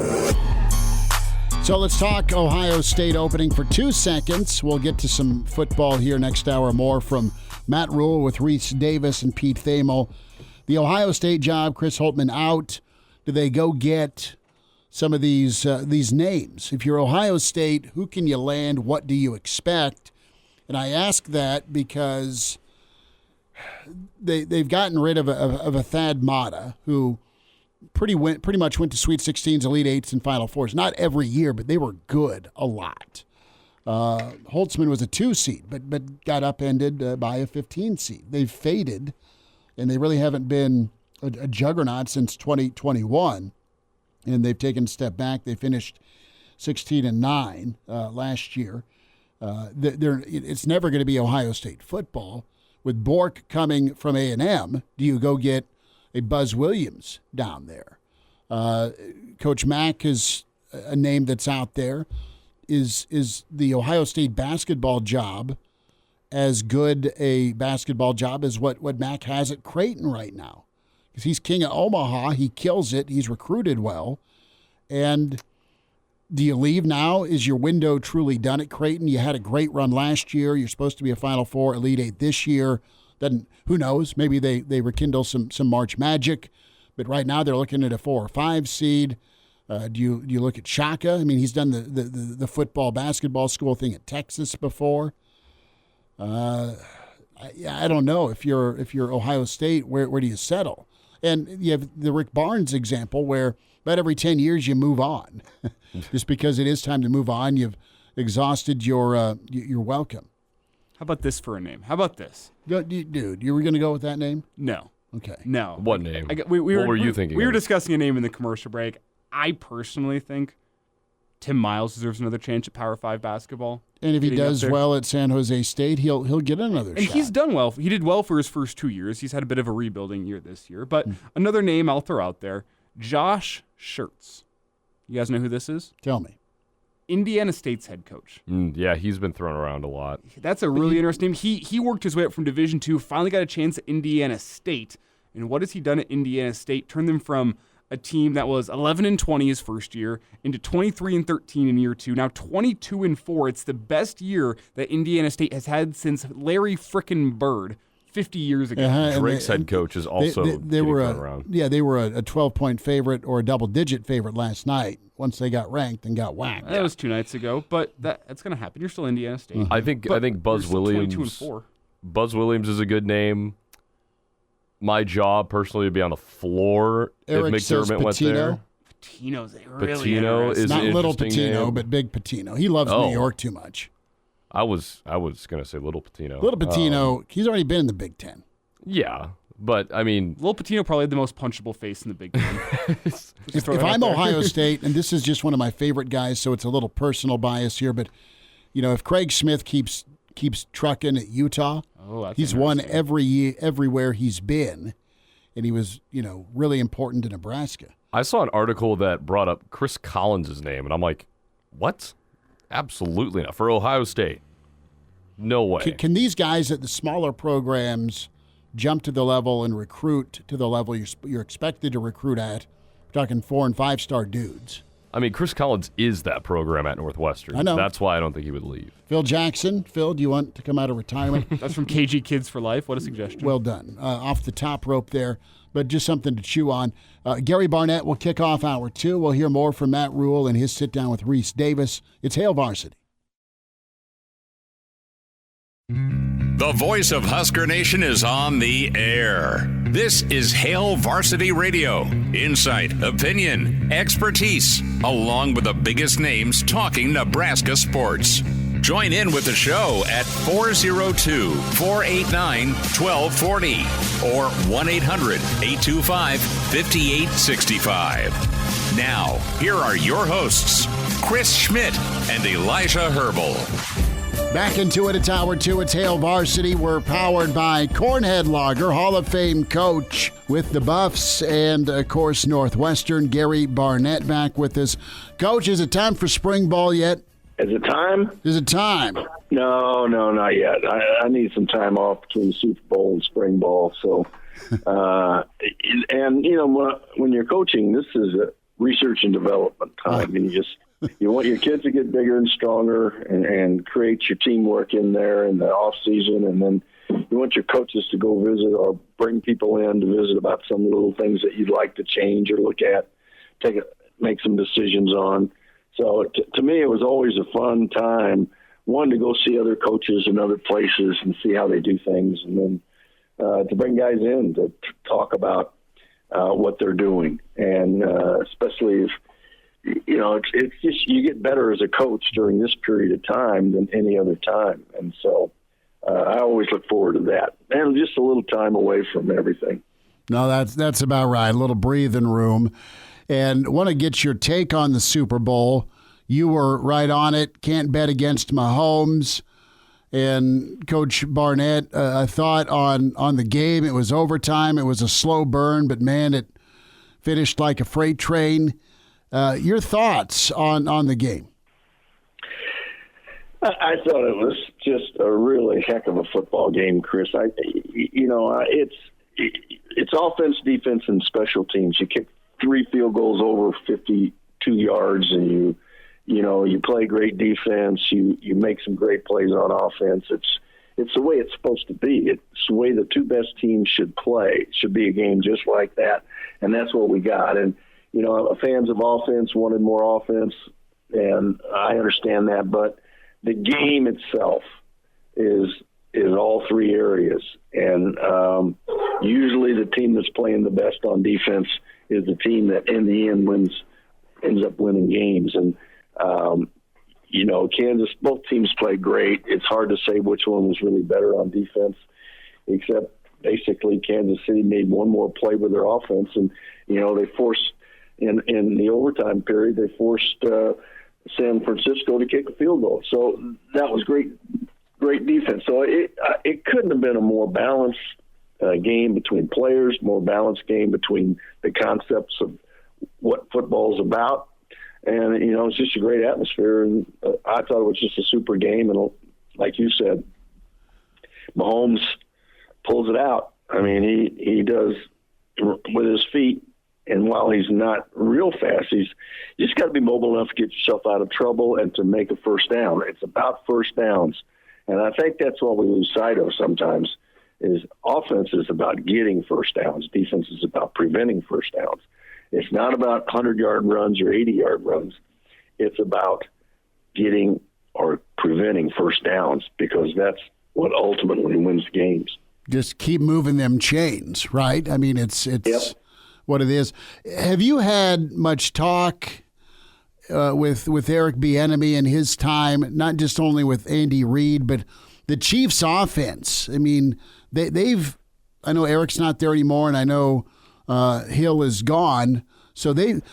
So let's talk Ohio State opening for 2 seconds. We'll get to some football here next hour. More from Matt Rhule with Reese Davis and Pete Thamel. The Ohio State job, Chris Holtmann out. Do they go get some of these names? If you're Ohio State, who can you land? What do you expect? And I ask that because they've gotten rid of a Thad Matta, who pretty much went to Sweet 16s, Elite 8s, and Final Fours. Not every year, but they were good a lot. Holtzman was a 2 seed, but got upended by a 15 seed. They've faded, and they really haven't been a juggernaut since 2021. And they've taken a step back. They finished 16-9 last year. It's never going to be Ohio State football. With Bork coming from A&M, do you go get a Buzz Williams down there? Coach Mack is a name that's out there. Is the Ohio State basketball job as good a basketball job as what Mack has at Creighton right now? Because he's king of Omaha. He kills it. He's recruited well. And Do you leave now? Is your window truly done at Creighton? You had a great run last year. You're supposed to be a Final Four, Elite Eight this year. Then who knows? Maybe they rekindle some March magic. But right now they're looking at a 4 or 5 seed. Do you look at Shaka? I mean, he's done the football basketball school thing at Texas before. I don't know if you're Ohio State. Where do you settle? And you have the Rick Barnes example where about every 10 years you move on, just because it is time to move on. You've exhausted your welcome. How about this for a name? How about this? Dude, you were going to go with that name? No. Okay. No. What name? What were you thinking? We were discussing a name in the commercial break. I personally think Tim Miles deserves another chance at Power 5 basketball. And if he does well at San Jose State, he'll get another shot. And he's done well. He did well for his first 2 years. He's had a bit of a rebuilding year this year. But another name I'll throw out there, Josh Schertz. You guys know who this is? Tell me. Indiana State's head coach. Yeah, he's been thrown around a lot. That's a really interesting name. He worked his way up from Division II, finally got a chance at Indiana State. And what has he done at Indiana State? Turned them from a team that was 11-20 his first year into 23-13 in year 2. Now 22-4. It's the best year that Indiana State has had since Larry frickin' Bird 50 years ago. Drake's head coach is also they were around. Yeah, they were a 12-point favorite or a double-digit favorite last night once they got ranked and got whacked. That was 2 nights ago, but that's going to happen. You're still Indiana State. I think Buzz Williams. 22-4. Buzz Williams is a good name. My job personally would be on the floor Eric if McDermott went there. Patino's really Patino is not an little interesting Patino, name. but big Patino. He loves New York too much. I was gonna say Little Patino. Little Patino, he's already been in the Big Ten. Yeah, but I mean, Little Patino probably had the most punchable face in the Big Ten. If I'm Ohio State, and this is just one of my favorite guys, so it's a little personal bias here, but if Craig Smith keeps trucking at Utah, he's won everywhere he's been, and he was really important to Nebraska. I saw an article that brought up Chris Collins' name, and I'm like, what? Absolutely not. For Ohio State, no way. Can these guys at the smaller programs jump to the level and recruit to the level you're expected to recruit at? We're talking 4- and 5-star dudes. I mean, Chris Collins is that program at Northwestern. I know. That's why I don't think he would leave. Phil Jackson. Phil, do you want to come out of retirement? That's from KG Kids for Life. What a suggestion. Well done. Off the top rope there, but just something to chew on. Gary Barnett will kick off hour 2. We'll hear more from Matt Rhule and his sit-down with Reese Davis. It's Hail Varsity. The voice of Husker Nation is on the air. This is Hail Varsity Radio. Insight, opinion, expertise, along with the biggest names talking Nebraska sports. Join in with the show at 402-489-1240 or 1-800-825-5865. Now, here are your hosts, Chris Schmidt and Elijah Herbel. Back into it. It's hour 2. It's Hail Varsity. We're powered by Cornhead Lager, Hall of Fame coach with the Buffs, and, of course, Northwestern. Gary Barnett back with us. Coach, is it time for spring ball yet? Is it time? Is it time? No, not yet. I need some time off between Super Bowl and spring ball. So, and, when you're coaching, this is a research and development time. And you want your kids to get bigger and stronger and create your teamwork in there in the off season. And then you want your coaches to go visit or bring people in to visit about some little things that you'd like to change or look at, make some decisions on. So to me, it was always a fun time, one, to go see other coaches in other places and see how they do things. And then to bring guys in to talk about what they're doing. And especially if, it's just you get better as a coach during this period of time than any other time. And so I always look forward to that. And just a little time away from everything. No, that's about right. A little breathing room. And want to get your take on the Super Bowl. You were right on it. Can't bet against Mahomes. And Coach Barnett, a thought on the game. It was overtime. It was a slow burn, but, man, it finished like a freight train. Your thoughts on the game? I thought it was just a really heck of a football game, Chris. It's offense, defense, and special teams. You kick 3 field goals over 52 yards, and you play great defense, you make some great plays on offense. It's the way it's supposed to be. It's the way the two best teams should play. It should be a game just like that, and that's what we got. And, fans of offense wanted more offense, and I understand that, but the game itself is all three areas. And usually the team that's playing the best on defense is the team that in the end ends up winning games. And, Kansas, both teams played great. It's hard to say which one was really better on defense, except basically Kansas City made one more play with their offense. And, they forced in the overtime period, they forced San Francisco to kick a field goal. So that was great defense. So it couldn't have been a more balanced game between players, more balanced game between the concepts of what football is about. And, it's just a great atmosphere. And I thought it was just a super game. And like you said, Mahomes pulls it out. I mean, he does with his feet. And while he's not real fast, you just got to be mobile enough to get yourself out of trouble and to make a first down. It's about first downs. And I think that's what we lose sight of sometimes is offense is about getting first downs. Defense is about preventing first downs. It's not about 100-yard runs or 80-yard runs. It's about getting or preventing first downs because that's what ultimately wins games. Just keep moving them chains, right? I mean, it's yep. What it is. Have you had much talk with Eric Bieniemy and his time, not just only with Andy Reid, but the Chiefs' offense? I mean, they've. I know Eric's not there anymore, and I know Hill is gone. So they've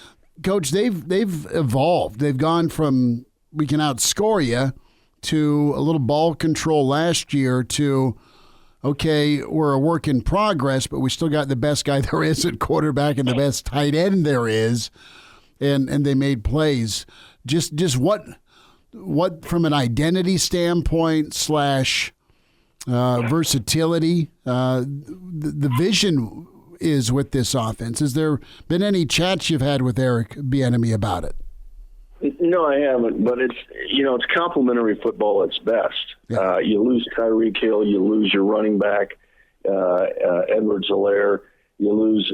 evolved. They've gone from we can outscore you to a little ball control last year to, okay, we're a work in progress, but we still got the best guy there is at quarterback and the best tight end there is, and they made plays. Just what from an identity standpoint / versatility, the vision is with this offense. Has there been any chats you've had with Eric Bieniemy about it? No, I haven't, but it's complementary football at its best. Yeah. You lose Tyreek Hill, you lose your running back, Edwards-Helaire, you lose,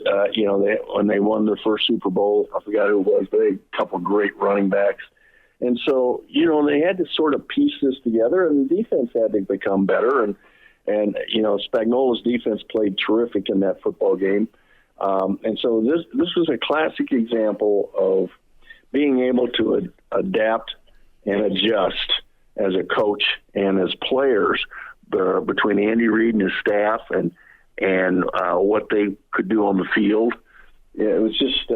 when they won their first Super Bowl, I forgot who it was, but they had a couple great running backs. And so, they had to sort of piece this together, and the defense had to become better. And Spagnuolo's defense played terrific in that football game. And so this was a classic example of being able to adapt and adjust as a coach and as players between Andy Reid and his staff and what they could do on the field. It was just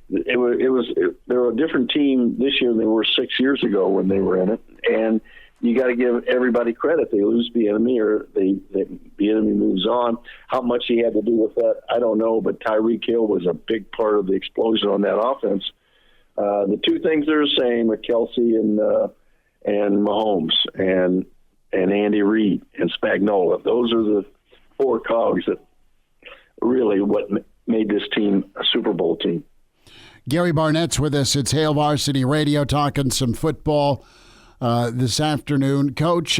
they were a different team this year than they were 6 years ago when they were in it, and you got to give everybody credit. They lose Bieniemy or Bieniemy moves on. How much he had to do with that, I don't know, but Tyreek Hill was a big part of the explosion on that offense. The two things they're the same are Kelsey and Mahomes and Andy Reid and Spagnuolo. Those are the four cogs that really what made this team a Super Bowl team. Gary Barnett's with us. It's Hail Varsity Radio talking some football this afternoon. Coach,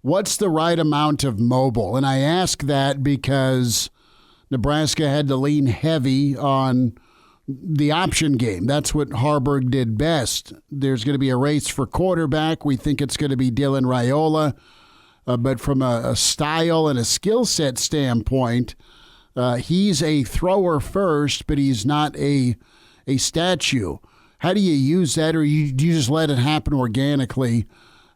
what's the right amount of mobile? And I ask that because Nebraska had to lean heavy on the option game. That's what Harburg did best. There's going to be a race for quarterback. We think it's going to be Dylan Raiola. But from a style and a skill set standpoint, he's a thrower first, but he's not a statue. How do you use that, or do you just let it happen organically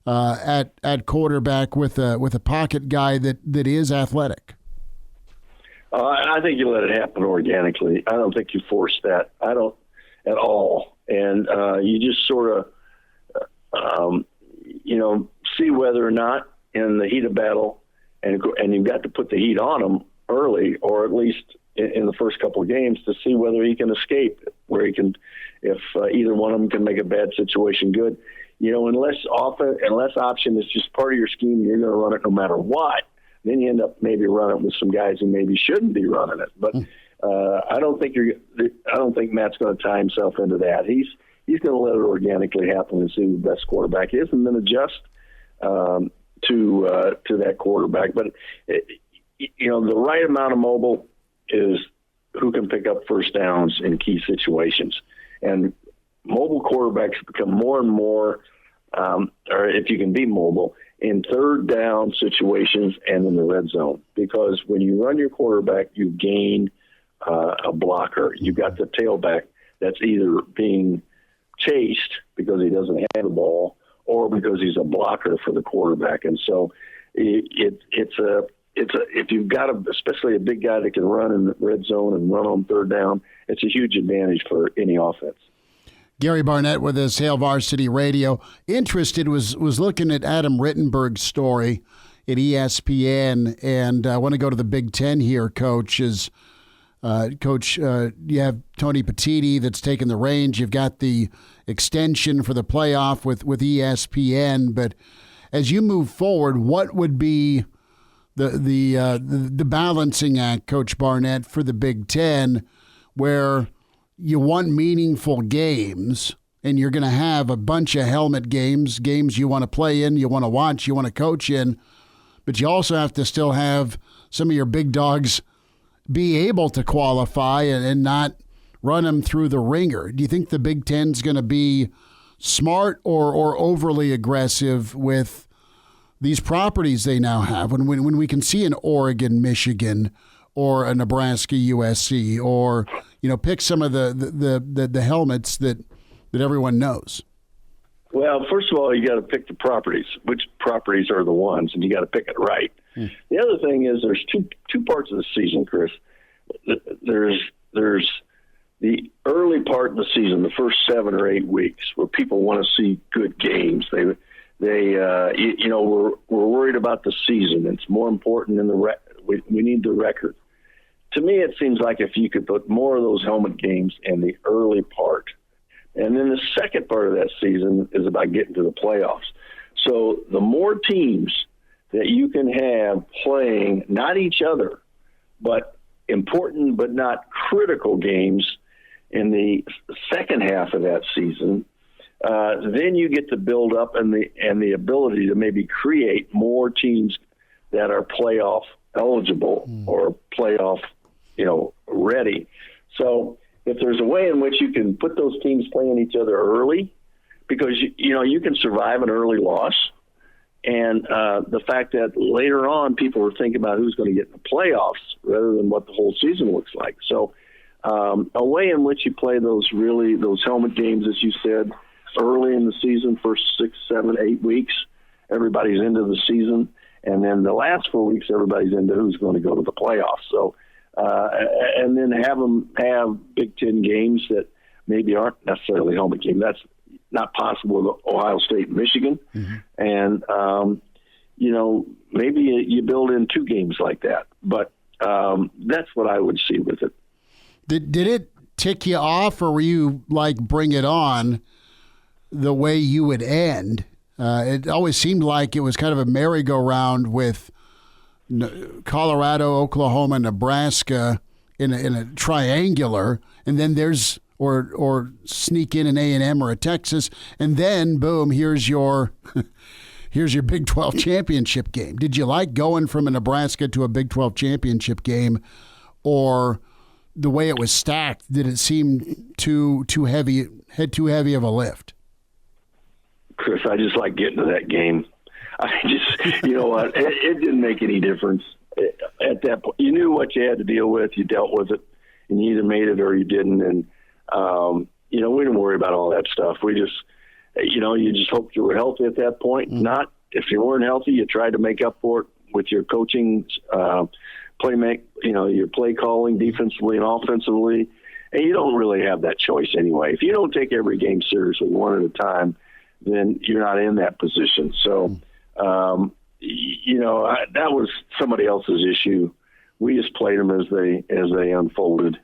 at quarterback with a pocket guy that is athletic? I think you let it happen organically. I don't think you force that. I don't at all. And you just sort of, see whether or not in the heat of battle, and you've got to put the heat on him early, or at least in the first couple of games, to see whether he can escape, where he can, if either one of them can make a bad situation good. Unless option is just part of your scheme, you're going to run it no matter what. Then you end up maybe running with some guys who maybe shouldn't be running it. But I don't think Matt's going to tie himself into that. he's going to let it organically happen and see who the best quarterback is, and then adjust to that quarterback. But the right amount of mobile is who can pick up first downs in key situations, and mobile quarterbacks become more and more, or if you can be mobile, in third down situations and in the red zone. Because when you run your quarterback, you gain a blocker. You've got the tailback that's either being chased because he doesn't have the ball or because he's a blocker for the quarterback. And so if you've got especially a big guy that can run in the red zone and run on third down, it's a huge advantage for any offense. Gary Barnett with us, Hail Varsity Radio. Interested, was looking at Adam Rittenberg's story at ESPN, and I want to go to the Big Ten here, Coach. Coach, you have Tony Petitti that's taken the reins. You've got the extension for the playoff with ESPN. But as you move forward, what would be the balancing act, Coach Barnett, for the Big Ten, where you want meaningful games, and you're going to have a bunch of helmet games you want to play in, you want to watch, you want to coach in, but you also have to still have some of your big dogs be able to qualify and not run them through the ringer. Do you think the Big Ten's going to be smart or overly aggressive with these properties they now have? When we can see an Oregon, Michigan, or a Nebraska, USC, or pick some of the helmets that everyone knows. Well, first of all, you got to pick the properties. Which properties are the ones, and you got to pick it right. The other thing is there's two parts of the season, Chris. There's the early part of the season, the first 7 or 8 weeks, where people want to see good games. We're worried about the season. It's more important than we need the record. To me, it seems like if you could put more of those helmet games in the early part, and then the second part of that season is about getting to the playoffs. So the more teams that you can have playing not each other, but important but not critical games in the second half of that season, then you get to build up and the ability to maybe create more teams that are playoff eligible or playoff ready. So if there's a way in which you can put those teams playing each other early, because you can survive an early loss, and the fact that later on people are thinking about who's going to get in the playoffs rather than what the whole season looks like. So a way in which you play those helmet games, as you said, early in the season, first 6, 7, 8 weeks, everybody's into the season, and then the last 4 weeks, everybody's into who's going to go to the playoffs. So, and then have Big Ten games that maybe aren't necessarily helmet games. That's not possible with Ohio State and Michigan. And, maybe you build in 2 games like that. But that's what I would see with it. Did it tick you off, or were you like, bring it on the way you would end? It always seemed like it was kind of a merry-go-round with Colorado, Oklahoma, Nebraska in a triangular, and then there's or sneak in an A&M or a Texas, and then boom, here's your Big 12 championship game. Did you like going from a Nebraska to a Big 12 championship game, or the way it was stacked, did it seem too heavy of a lift? Chris, I just like getting to that game. I just, what, it didn't make any difference at that point. You knew what you had to deal with. You dealt with it, and you either made it or you didn't. And, we didn't worry about all that stuff. We just, you just hoped you were healthy at that point. Not if you weren't healthy, you tried to make up for it with your coaching, your play calling defensively and offensively. And you don't really have that choice anyway. If you don't take every game seriously one at a time, then you're not in that position. So, that was somebody else's issue. We just played them as they unfolded,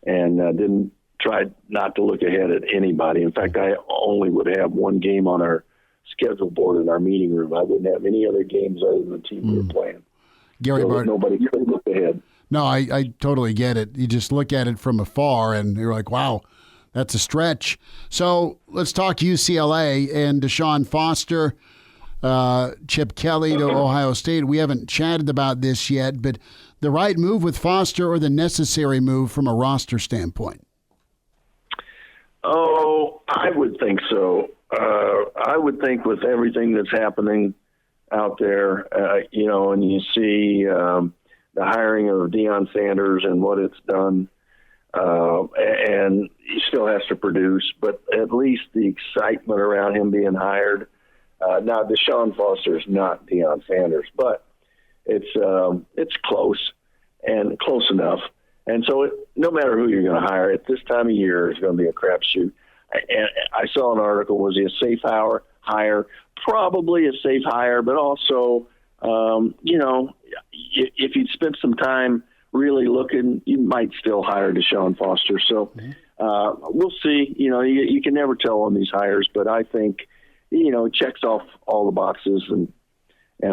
and didn't try not to look ahead at anybody. In fact, I only would have one game on our schedule board in our meeting room. I wouldn't have any other games other than the team we were playing. Gary Barnett. Nobody could look ahead. No, I totally get it. You just look at it from afar, and you're like, wow, that's a stretch. So let's talk UCLA and Deshaun Foster, Chip Kelly to Ohio State. We haven't chatted about this yet, but the right move with Foster or the necessary move from a roster standpoint? Oh, I would think so. I would think with everything that's happening out there, and you see the hiring of Deion Sanders and what it's done, and he still has to produce, but at least the excitement around him being hired. Now, Deshaun Foster is not Deion Sanders, but it's close and close enough. And so no matter who you're going to hire at this time of year, it's going to be a crapshoot. And I saw an article, was he a safe hire? Probably a safe hire, but also, if you'd spent some time really looking, you might still hire Deshaun Foster. So we'll see. You can never tell on these hires, but I think, it checks off all the boxes. And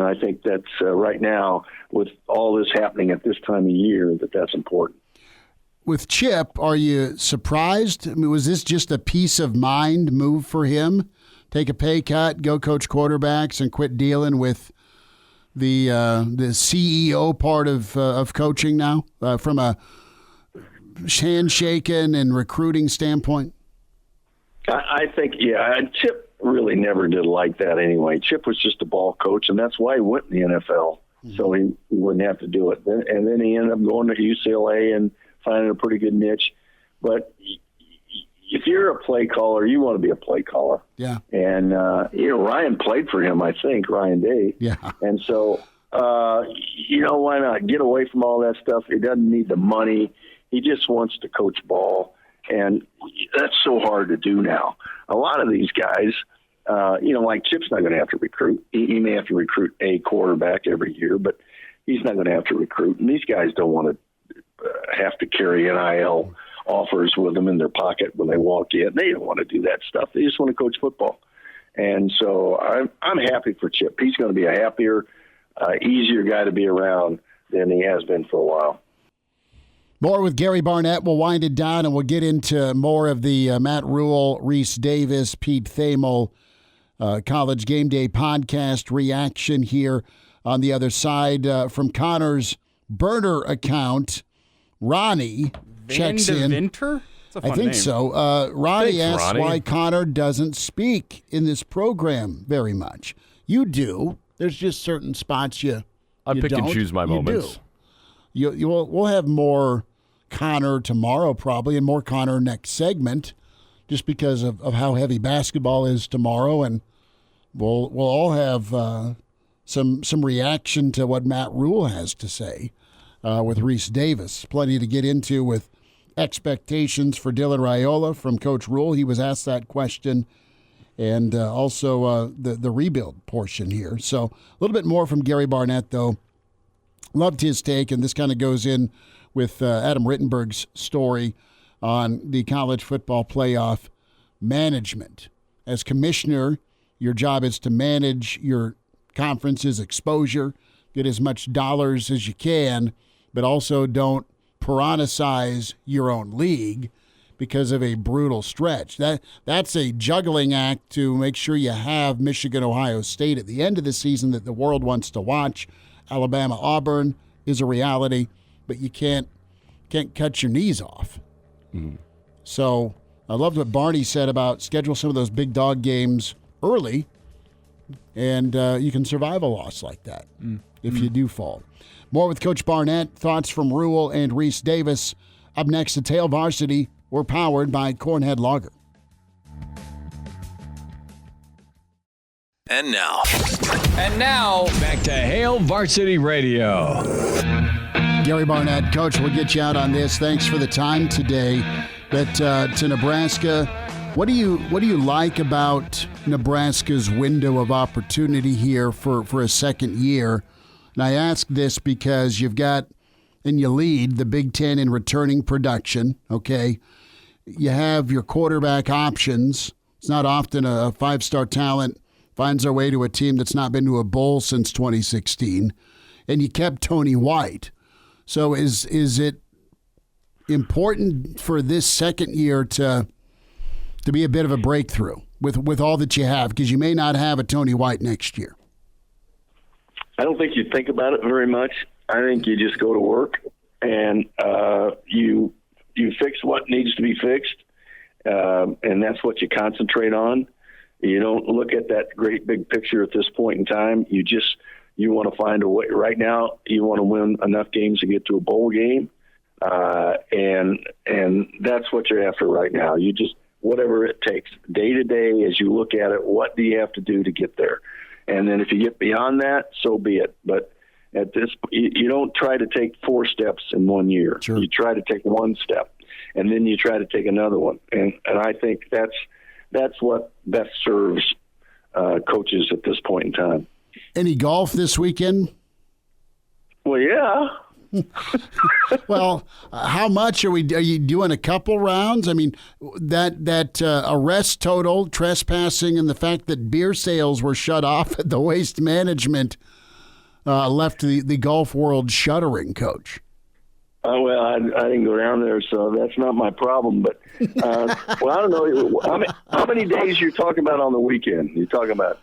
I think that's right now, with all this happening at this time of year, that's important. With Chip, are you surprised? I mean, was this just a peace of mind move for him? Take a pay cut, go coach quarterbacks, and quit dealing with the CEO part of coaching now from a handshaking and recruiting standpoint? I think, Chip really never did like that anyway. Chip was just a ball coach, and that's why he went in the NFL, so he wouldn't have to do it. And then he ended up going to UCLA and finding a pretty good niche. But if you're a play caller, you want to be a play caller. Yeah. And, Ryan played for him, I think, Ryan Day. Yeah. And so, why not get away from all that stuff? He doesn't need the money. He just wants to coach ball. And that's so hard to do now. A lot of these guys, like Chip's not going to have to recruit. He may have to recruit a quarterback every year, but he's not going to have to recruit. And these guys don't want to have to carry NIL offers with them in their pocket when they walk in. They don't want to do that stuff. They just want to coach football. And so I'm happy for Chip. He's going to be a happier, easier guy to be around than he has been for a while. More with Gary Barnett. We'll wind it down, and we'll get into more of the Matt Rhule, Reese Davis, Pete Thamel, College Gameday Podcast reaction here on the other side. From Connor's burner account, Ronnie checks in. Vinter? That's a fun I think name. so. Ronnie asks Ronnie. why Connor doesn't speak in this program very much. You do. There's just certain spots you pick and don't. choose my You moments. do. We'll have more Connor tomorrow probably, and more Connor next segment, just because of how heavy basketball is tomorrow, and we'll all have some reaction to what Matt Rhule has to say with Reese Davis. Plenty to get into with expectations for Dylan Raiola from Coach Rhule. He was asked that question, and also the rebuild portion here. So a little bit more from Gary Barnett, though. Loved his take, and this kind of goes in with Adam Rittenberg's story on the college football playoff management. As commissioner, your job is to manage your conference's exposure, get as much dollars as you can, but also don't piranha-size your own league because of a brutal stretch. That's a juggling act to make sure you have Michigan, Ohio State at the end of the season that the world wants to watch. Alabama, Auburn is a reality, but you can't cut your knees off. Mm-hmm. So I loved what Barney said about schedule some of those big dog games early, and you can survive a loss like that if you do fall. More with Coach Barnett, thoughts from Rhule and Reese Davis. Up next at Hail Varsity, we're powered by Cornhead Lager. And now, back to Hail Varsity Radio. Gary Barnett, Coach, we'll get you out on this. Thanks for the time today. But to Nebraska, what do you like about Nebraska's window of opportunity here for a second year? And I ask this because you've got, and you lead the Big Ten in returning production, okay? You have your quarterback options. It's not often a five-star talent finds our way to a team that's not been to a bowl since 2016, and you kept Tony White. So is it important for this second year to to be a bit of a breakthrough with all that you have, because you may not have a Tony White next year? I don't think you think about it very much. I think you just go to work and you fix what needs to be fixed, and that's what you concentrate on. You don't look at that great big picture at this point in time. You want to find a way. Right now, you want to win enough games to get to a bowl game, and that's what you're after right now. You just, whatever it takes, day to day, as you look at it, what do you have to do to get there? And then if you get beyond that, so be it. But at this, you don't try to take 4 steps in 1 year. Sure. You try to take 1 step, and then you try to take another one. And I think that's what best serves coaches at this point in time. Any golf this weekend? Well, yeah. Well, how much are you doing? A couple rounds? I mean, that arrest total, trespassing, and the fact that beer sales were shut off at the Waste Management left the golf world shuddering, Coach. Well, I didn't go down there, so that's not my problem. But well, I don't know how many days you're talking about on the weekend. You're talking about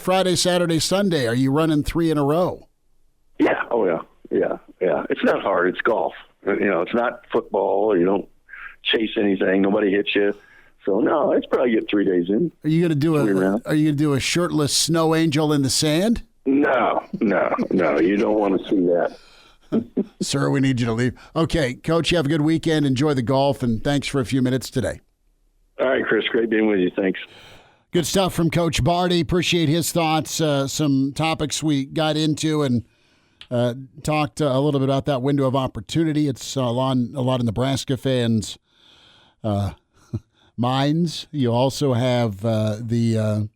Friday, Saturday, Sunday. Are you running 3 in a row? Yeah. Oh, yeah. It's not hard. It's golf. It's not football. You don't chase anything. Nobody hits you. So no, it's probably get 3 days in. Are you going to do a shirtless snow angel in the sand? No. You don't want to see that. Sir, we need you to leave. Okay, Coach, you have a good weekend. Enjoy the golf, and thanks for a few minutes today. All right, Chris. Great being with you. Thanks. Good stuff from Coach Barty. Appreciate his thoughts. Some topics we got into and talked a little bit about that window of opportunity. It's a lot of Nebraska fans' minds. You also have the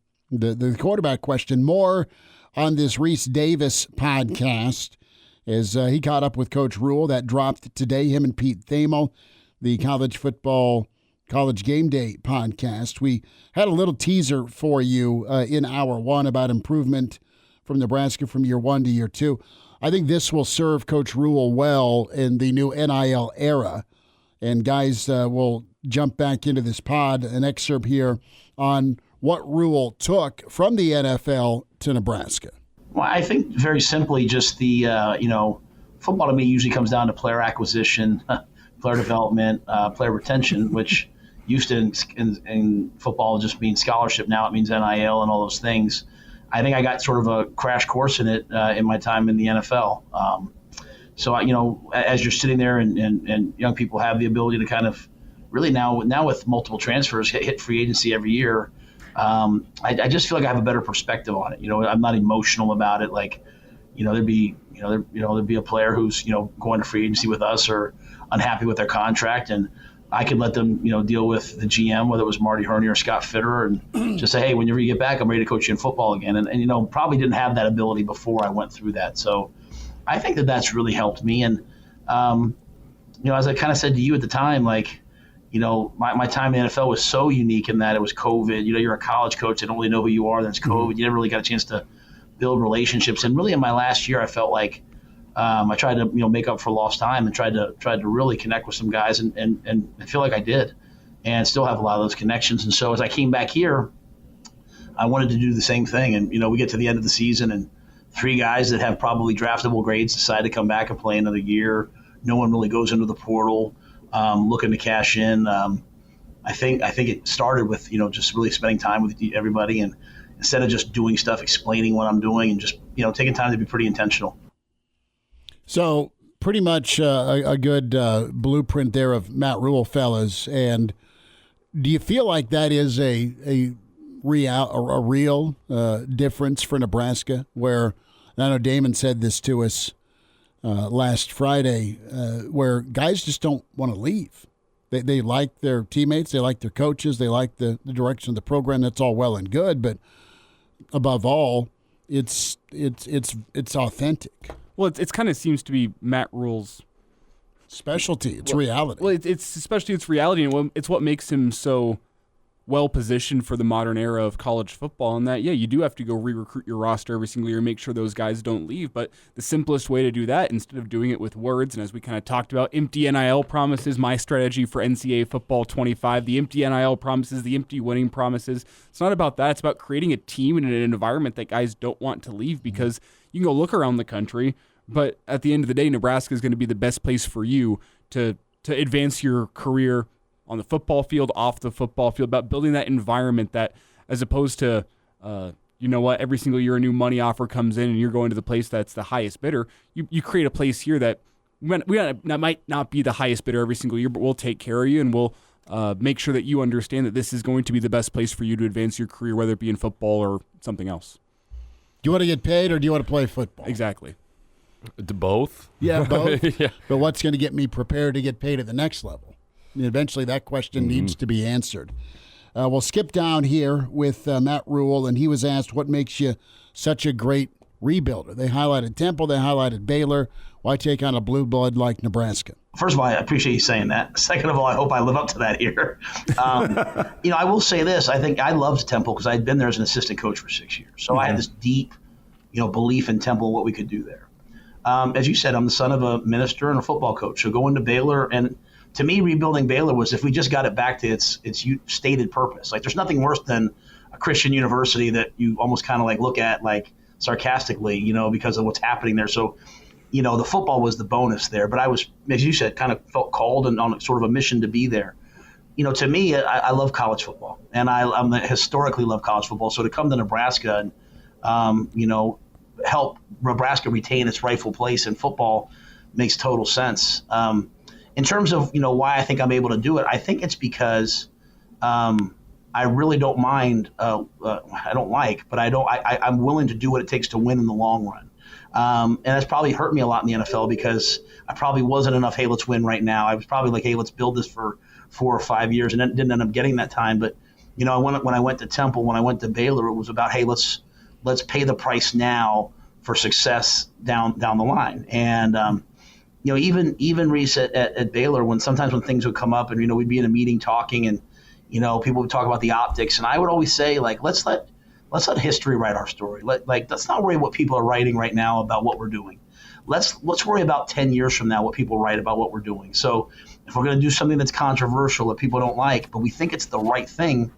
quarterback question. More on this Reese Davis podcast as he caught up with Coach Rhule. That dropped today, him and Pete Thamel, the College Gameday Podcast. We had a little teaser for you in hour 1 about improvement from Nebraska from year 1 to year 2. I think this will serve Coach Rhule well in the new NIL era. And guys, we'll jump back into this pod, an excerpt here on what Rhule took from the NFL to Nebraska. Well, I think very simply just the, football to me usually comes down to player acquisition, player development, player retention, which used to in football just mean scholarship. Now it means NIL and all those things. I think I got sort of a crash course in it in my time in the NFL. So, as you're sitting there and young people have the ability to kind of really now with multiple transfers hit free agency every year, I just feel like I have a better perspective on it. I'm not emotional about it. Like, there'd be a player who's, going to free agency with us or unhappy with their contract, and I could let them, deal with the GM, whether it was Marty Herney or Scott Fitter, and just say, hey, whenever you get back, I'm ready to coach you in football again. And probably didn't have that ability before I went through that. So I think that that's really helped me. And, as I kind of said to you at the time, like, my time in the NFL was so unique in that it was COVID. You're a college coach. They don't really know who you are. Then it's COVID. You never really got a chance to build relationships. And really in my last year, I felt like I tried to, make up for lost time and tried to really connect with some guys and I feel like I did and still have a lot of those connections. And so as I came back here, I wanted to do the same thing. And, we get to the end of the season and 3 guys that have probably draftable grades decide to come back and play another year. No one really goes into the portal. Looking to cash in. I think it started with, just really spending time with everybody and instead of just doing stuff, explaining what I'm doing and just, taking time to be pretty intentional. So pretty much a good blueprint there of Matt Rhule, fellas. And do you feel like that is a real difference for Nebraska where, and I know Damon said this to us last Friday, where guys just don't want to leave. They like their teammates, they like their coaches, they like the direction of the program. That's all well and good, but above all, it's authentic. Well, it's kind of seems to be Matt Rhule's specialty. It's reality. Well, it's especially it's reality, and it's what makes him so well positioned for the modern era of college football, and that, yeah, you do have to go re-recruit your roster every single year and make sure those guys don't leave. But the simplest way to do that, instead of doing it with words, and as we kind of talked about, empty NIL promises, my strategy for NCAA Football 25, the empty NIL promises, the empty winning promises. It's not about that. It's about creating a team and an environment that guys don't want to leave, because you can go look around the country, but at the end of the day, Nebraska is going to be the best place for you to advance your career on the football field, off the football field, about building that environment that, as opposed to, every single year a new money offer comes in and you're going to the place that's the highest bidder. You create a place here that might not be the highest bidder every single year, but we'll take care of you, and we'll make sure that you understand that this is going to be the best place for you to advance your career, whether it be in football or something else. Do you want to get paid or do you want to play football? Exactly. Both. Yeah, both. Yeah. But what's going to get me prepared to get paid at the next level? And eventually that question needs to be answered. We'll skip down here with Matt Rhule, and he was asked what makes you such a great rebuilder. They highlighted Temple, they highlighted Baylor. Why take on a blue blood like Nebraska? First of all, I appreciate you saying that. Second of all, I hope I live up to that here. I will say this. I think I loved Temple because I had been there as an assistant coach for 6 years. So I had this deep, belief in Temple and what we could do there. As you said, I'm the son of a minister and a football coach. So going to Baylor, and to me, rebuilding Baylor was if we just got it back to its stated purpose. Like, there's nothing worse than a Christian university that you almost kind of like look at like sarcastically, because of what's happening there. So, the football was the bonus there. But I was, as you said, kind of felt called and on sort of a mission to be there. To me, I love college football, and I'm historically love college football. So to come to Nebraska and, help Nebraska retain its rightful place in football makes total sense. In terms of, why I think I'm able to do it, I think it's because I really don't mind. I don't like, but I'm willing to do what it takes to win in the long run. And that's probably hurt me a lot in the NFL because I probably wasn't enough, hey, let's win right now. I was probably like, hey, let's build this for 4 or 5 years, and then didn't end up getting that time. But, when I went to Temple, when I went to Baylor, it was about, hey, let's pay the price now for success down the line. And, even Reese at Baylor, when things would come up and, we'd be in a meeting talking and, people would talk about the optics. And I would always say, like, let's let history write our story. Let's not worry what people are writing right now about what we're doing. Let's worry about 10 years from now what people write about what we're doing. So if we're going to do something that's controversial that people don't like, but we think it's the right thing,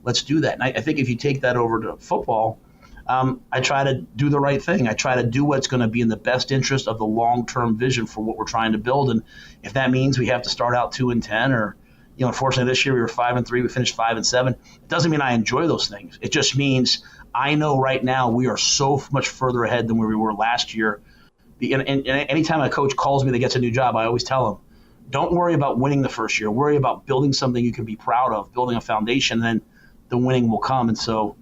let's do that. And I think if you take that over to football, I try to do the right thing. I try to do what's going to be in the best interest of the long-term vision for what we're trying to build. And if that means we have to start out 2-10, or, unfortunately this year we were 5-3, we finished 5-7. It doesn't mean I enjoy those things. It just means I know right now we are so much further ahead than where we were last year. And anytime a coach calls me that gets a new job, I always tell them, don't worry about winning the first year. Worry about building something you can be proud of, building a foundation, then the winning will come. And so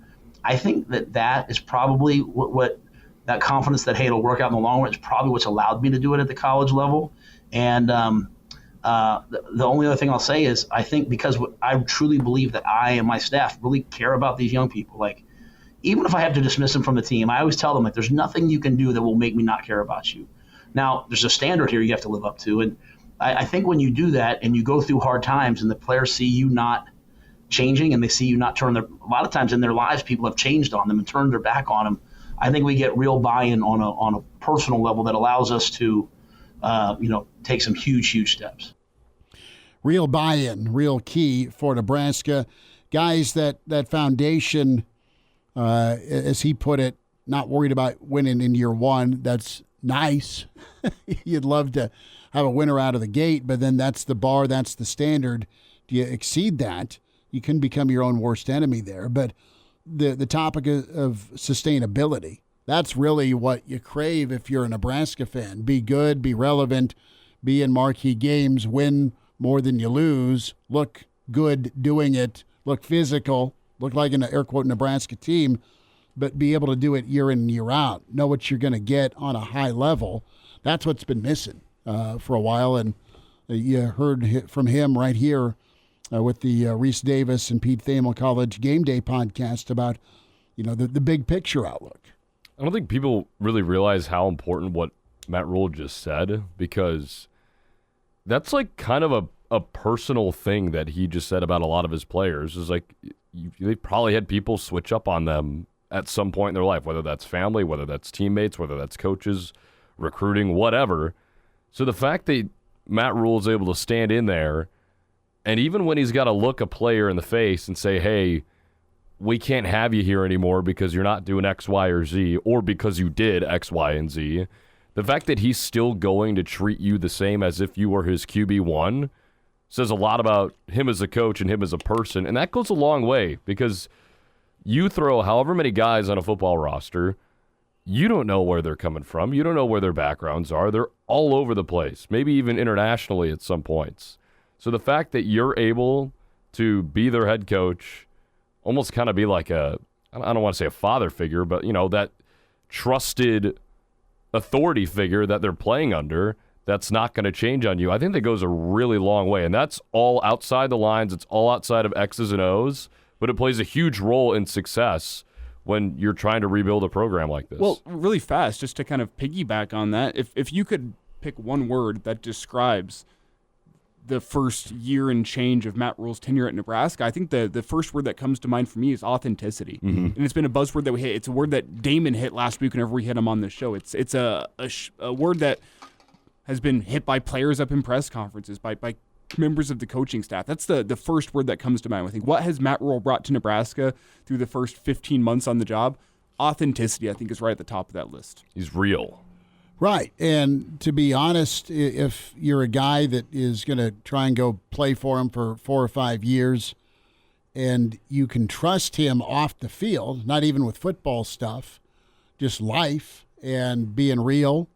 I think that is probably what that confidence that, hey, it'll work out in the long run is probably what's allowed me to do it at the college level. And the only other thing I'll say is I think because I truly believe that I and my staff really care about these young people. Like, even if I have to dismiss them from the team, I always tell them, like, there's nothing you can do that will make me not care about you. Now, there's a standard here you have to live up to. And I think when you do that and you go through hard times and the players see you not changing and they see you not turn a lot of times in their lives, people have changed on them and turned their back on them. I think we get real buy-in on a personal level that allows us to, take some huge steps. Real buy-in, real key for Nebraska. Guys, that foundation, as he put it, not worried about winning in year one. That's nice. You'd love to have a winner out of the gate, but then that's the bar, that's the standard. Do you exceed that? You can become your own worst enemy there. But the topic of sustainability, that's really what you crave if you're a Nebraska fan. Be good, be relevant, be in marquee games, win more than you lose, look good doing it, look physical, look like an air quote Nebraska team, but be able to do it year in and year out. Know what you're going to get on a high level. That's what's been missing for a while. And you heard from him right here with the Reese Davis and Pete Thamel College Gameday Podcast about, the big picture outlook. I don't think people really realize how important what Matt Rhule just said, because that's like kind of a personal thing that he just said about a lot of his players. Is like they probably had people switch up on them at some point in their life, whether that's family, whether that's teammates, whether that's coaches, recruiting, whatever. So the fact that Matt Rhule is able to stand in there, and even when he's got to look a player in the face and say, hey, we can't have you here anymore because you're not doing X, Y, or Z, or because you did X, Y, and Z, the fact that he's still going to treat you the same as if you were his QB1 says a lot about him as a coach and him as a person. And that goes a long way, because you throw however many guys on a football roster, you don't know where they're coming from. You don't know where their backgrounds are. They're all over the place, maybe even internationally at some points. So the fact that you're able to be their head coach, almost kind of be like I don't want to say a father figure, but, that trusted authority figure that they're playing under, that's not going to change on you. I think that goes a really long way. And that's all outside the lines. It's all outside of X's and O's, but it plays a huge role in success when you're trying to rebuild a program like this. Well, really fast, just to kind of piggyback on that, if you could pick one word that describes the first year and change of Matt Rhule's tenure at Nebraska, I think the first word that comes to mind for me is authenticity. Mm-hmm. And it's been a buzzword that we hit. It's a word that Damon hit last week whenever we hit him on the show. It's a word that has been hit by players up in press conferences, by members of the coaching staff. That's the first word that comes to mind. I think, what has Matt Rhule brought to Nebraska through the first 15 months on the job? Authenticity, I think, is right at the top of that list. He's real. Right. And to be honest, if you're a guy that is going to try and go play for him for 4 or 5 years, and you can trust him off the field, not even with football stuff, just life and being real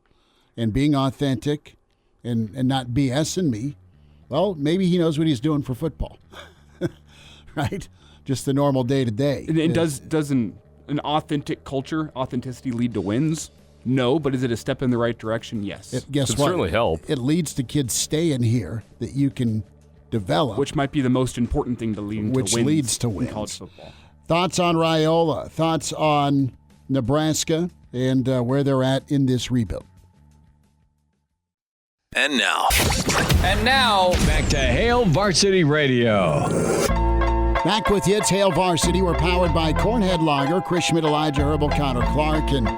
and being authentic and not BSing me, well, maybe he knows what he's doing for football, right? Just the normal day-to-day. And does an authentic culture, authenticity lead to wins? No, but is it a step in the right direction? Yes. Guess what? It certainly help. It leads to kids staying here that you can develop. Which might be the most important thing to lead to wins. Which leads to wins. In college football. Thoughts on Raiola, thoughts on Nebraska, and where they're at in this rebuild. And now, back to Hail Varsity Radio. Back with you. It's Hail Varsity. We're powered by Cornhead Lager, Chris Schmidt, Elijah Herbel, Connor Clark, and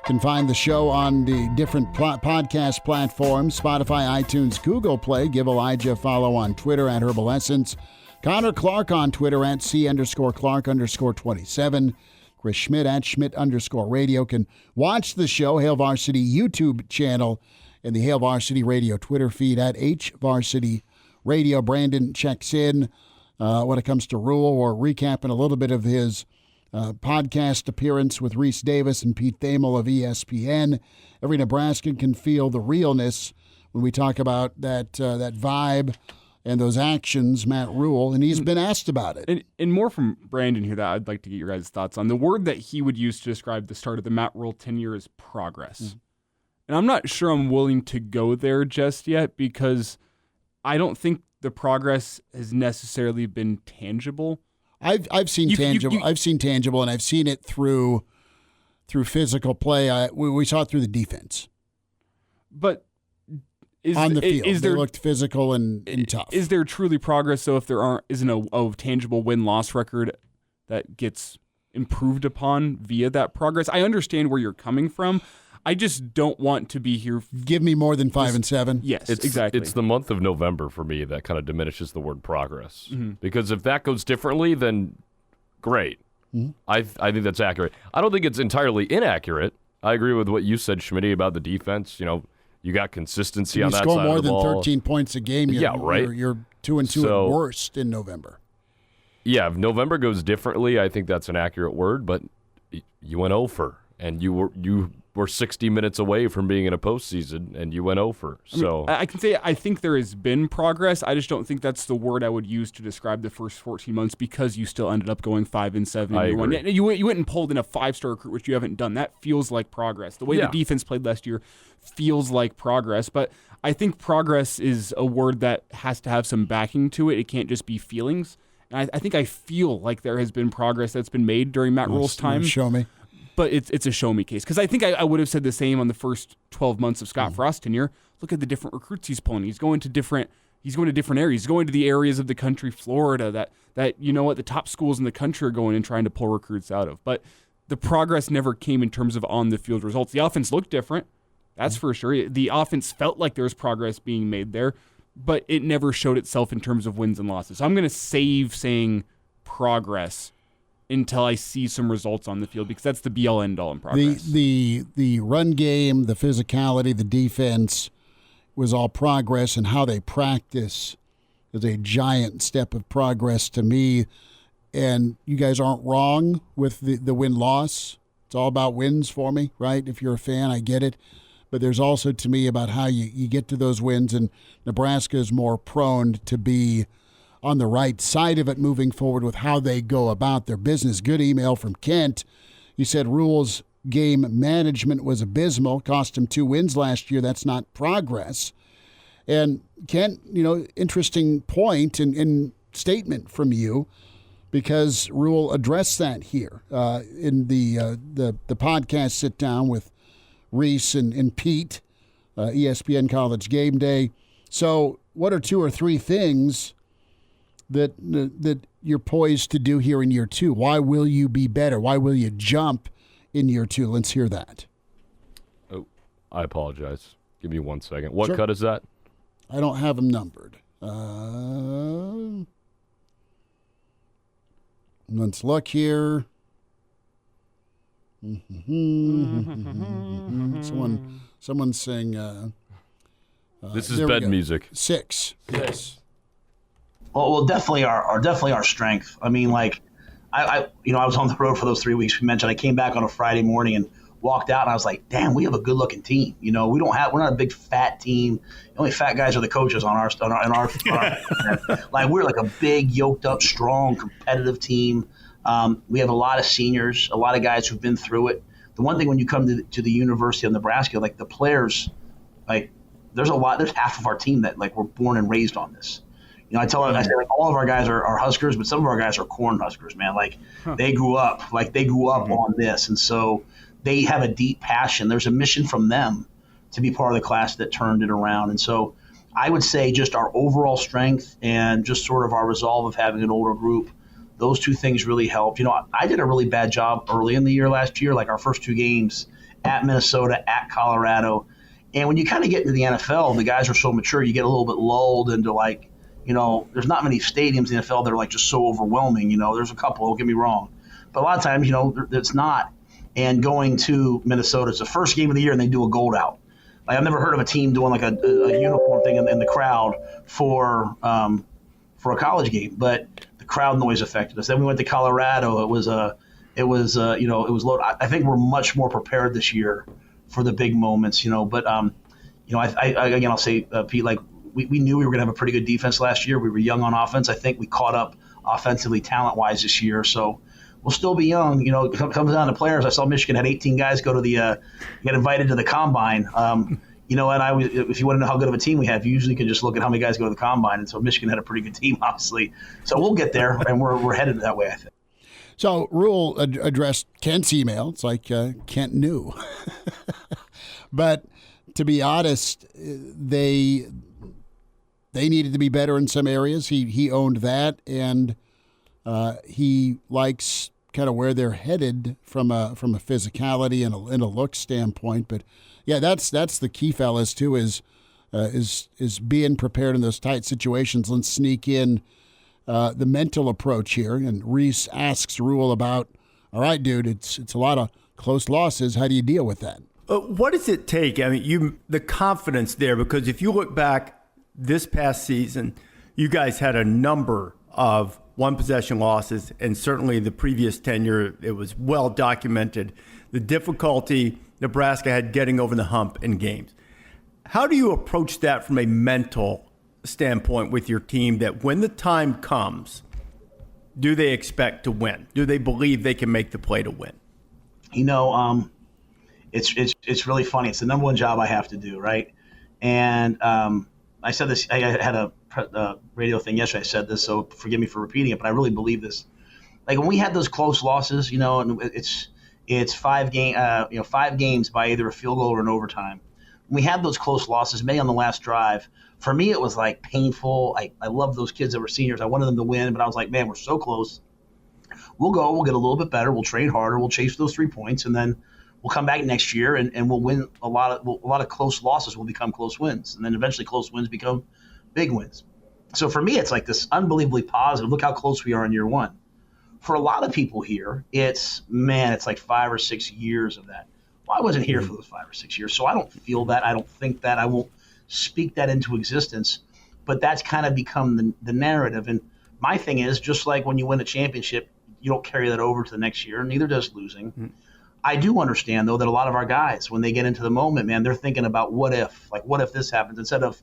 can find the show on the different podcast platforms, Spotify, iTunes, Google Play. Give Elijah a follow on Twitter at Herbal Essence. Connor Clark on Twitter at C_Clark_27. Chris Schmidt at Schmidt_radio. Can watch the show, Hail Varsity YouTube channel, and the Hail Varsity Radio Twitter feed at HVarsity Radio. Brandon checks in when it comes to Rhule, or recapping a little bit of his podcast appearance with Reese Davis and Pete Thamel of ESPN. Every Nebraskan can feel the realness when we talk about that vibe and those actions, Matt Rhule, and he's been asked about it. And more from Brandon here that I'd like to get your guys' thoughts on. The word that he would use to describe the start of the Matt Rhule tenure is progress. Mm-hmm. And I'm not sure I'm willing to go there just yet, because I don't think the progress has necessarily been tangible. I've seen tangible. I've seen tangible, and I've seen it through physical play. We saw it through the defense. But on the field, they looked physical and tough. Is there truly progress, though, if there isn't a tangible win-loss record that gets improved upon via that progress? I understand where you're coming from. I just don't want to be here. Give me more than 5 and 7. Yes, exactly. It's the month of November for me that kind of diminishes the word progress. Mm-hmm. Because if that goes differently, then great. Mm-hmm. I think that's accurate. I don't think it's entirely inaccurate. I agree with what you said, Schmitty, about the defense. You got consistency on that side of the ball. You score more than 13 points a game. Right. You're 2-2 at worst in November. Yeah, if November goes differently, I think that's an accurate word. But you went over, and you were 60 minutes away from being in a postseason, and you went over. So I can say I think there has been progress. I just don't think that's the word I would use to describe the first 14 months, because you still ended up going 5 and 7. I agree. You went and pulled in a 5-star recruit, which you haven't done. That feels like progress. The way the defense played last year feels like progress. But I think progress is a word that has to have some backing to it. It can't just be feelings. And I think I feel like there has been progress that's been made during Matt Rhule's time. Show me. But it's a show me case, because I think I would have said the same on the first 12 months of Scott Frost's tenure. Look at the different recruits he's pulling. He's going to different He's going to different areas. He's going to the areas of the country, Florida, that the top schools in the country are going and trying to pull recruits out of. But the progress never came in terms of on-the-field results. The offense looked different, that's for sure. The offense felt like there was progress being made there, but it never showed itself in terms of wins and losses. So I'm going to save saying progress until I see some results on the field, because that's the be-all, end-all in progress. The run game, the physicality, the defense was all progress, and how they practice is a giant step of progress to me. And you guys aren't wrong with the win-loss. It's all about wins for me, right? If you're a fan, I get it. But there's also, to me, about how you get to those wins, and Nebraska is more prone to be on the right side of it moving forward with how they go about their business. Good email from Kent. He said Rhule's game management was abysmal, cost him 2 wins last year. That's not progress. And Kent, interesting point and statement from you, because Rhule addressed that here in the podcast sit down with Reese and Pete, ESPN College Gameday. So what are 2 or 3 things that you're poised to do here in year 2? Why will you be better? Why will you jump in year 2? Let's hear that. Oh, I apologize. Give me 1 second. What Sure. cut is that? I don't have them numbered. Let's look here. Someone's saying. This is bed music. 6. Yes. Well, definitely our strength. I mean, like, I was on the road for those 3 weeks we mentioned. I came back on a Friday morning and walked out, and I was like, damn, we have a good looking team. We're not a big fat team. The only fat guys are the coaches on our like, we're like a big, yoked up, strong, competitive team. We have a lot of seniors, a lot of guys who've been through it. The one thing when you come to the University of Nebraska, like the players, like there's half of our team that like were born and raised on this. I say like all of our guys are Huskers, but some of our guys are corn Huskers, man. Like they grew up on this, and so they have a deep passion. There's a mission from them to be part of the class that turned it around. And so I would say just our overall strength and just sort of our resolve of having an older group, those 2 things really helped. I did a really bad job early in the year last year, like our first 2 games at Minnesota, at Colorado. And when you kind of get into the NFL, the guys are so mature, you get a little bit lulled into like, there's not many stadiums in the NFL that are like just so overwhelming. There's a couple, don't get me wrong. But a lot of times, it's not. And going to Minnesota, it's the first game of the year, and they do a gold out. Like, I've never heard of a team doing like a uniform thing in the crowd for a college game, but the crowd noise affected us. Then we went to Colorado. It was low. I think we're much more prepared this year for the big moments. But I'll say, Pete, like we knew we were going to have a pretty good defense last year. We were young on offense. I think we caught up offensively, talent-wise this year. So we'll still be young. It comes down to players. I saw Michigan had 18 guys go to get invited to the combine. And if you want to know how good of a team we have, you usually can just look at how many guys go to the combine. And so Michigan had a pretty good team, obviously. So we'll get there, and we're headed that way, I think. So Rhule addressed Kent's email. It's like Kent knew. But to be honest, they needed to be better in some areas. He owned that, and he likes kind of where they're headed from a physicality and a look standpoint. But yeah, that's the key, fellas, too, is being prepared in those tight situations. Let's sneak in the mental approach here. And Reese asks Rhule about, all right, dude, it's a lot of close losses. How do you deal with that? What does it take? I mean, the confidence there, because if you look back this past season, you guys had a number of one-possession losses, and certainly the previous tenure, it was well documented, the difficulty Nebraska had getting over the hump in games. How do you approach that from a mental standpoint with your team, that when the time comes, do they expect to win? Do they believe they can make the play to win? It's really funny. It's the number one job I have to do, right? And I said this. I had a radio thing yesterday. I said this, so forgive me for repeating it, but I really believe this. Like when we had those close losses, and it's 5 games by either a field goal or an overtime. we had those close losses, many on the last drive. For me, it was like painful. I love those kids that were seniors. I wanted them to win, but I was like, man, we're so close. We'll get a little bit better. We'll train harder. We'll chase those 3 points, and then we'll come back next year and we'll win a lot of close losses will become close wins, and then eventually close wins become big wins. So for me, it's like this unbelievably positive. Look how close we are in year 1. For a lot of people here, it's like 5 or 6 years of that. Well, I wasn't here for those 5 or 6 years, so I don't feel that. I don't think that. I won't speak that into existence. But that's kind of become the narrative. And my thing is, just like when you win a championship, you don't carry that over to the next year, neither does losing. Mm-hmm. I do understand, though, that a lot of our guys, when they get into the moment, man, they're thinking about what if this happens, instead of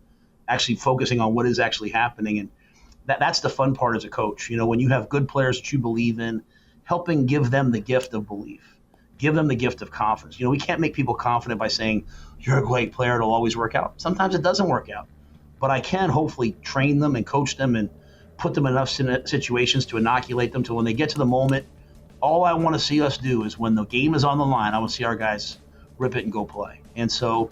actually focusing on what is actually happening. And that's the fun part as a coach. When you have good players that you believe in, helping give them the gift of belief, give them the gift of confidence. We can't make people confident by saying, you're a great player, it'll always work out. Sometimes it doesn't work out. But I can hopefully train them and coach them and put them in enough situations to inoculate them to when they get to the moment. All I want to see us do is when the game is on the line, I want to see our guys rip it and go play. And so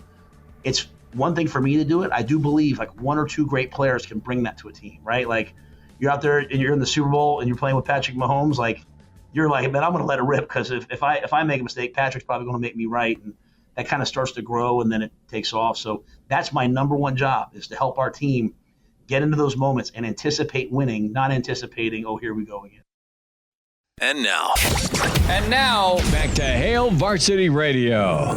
it's one thing for me to do it. I do believe like 1 or 2 great players can bring that to a team, right? Like you're out there and you're in the Super Bowl and you're playing with Patrick Mahomes, like you're like, man, I'm going to let it rip because if I make a mistake, Patrick's probably going to make me right. And that kind of starts to grow and then it takes off. So that's my number one job, is to help our team get into those moments and anticipate winning, not anticipating, oh, here we go again. And now, back to Hail Varsity Radio.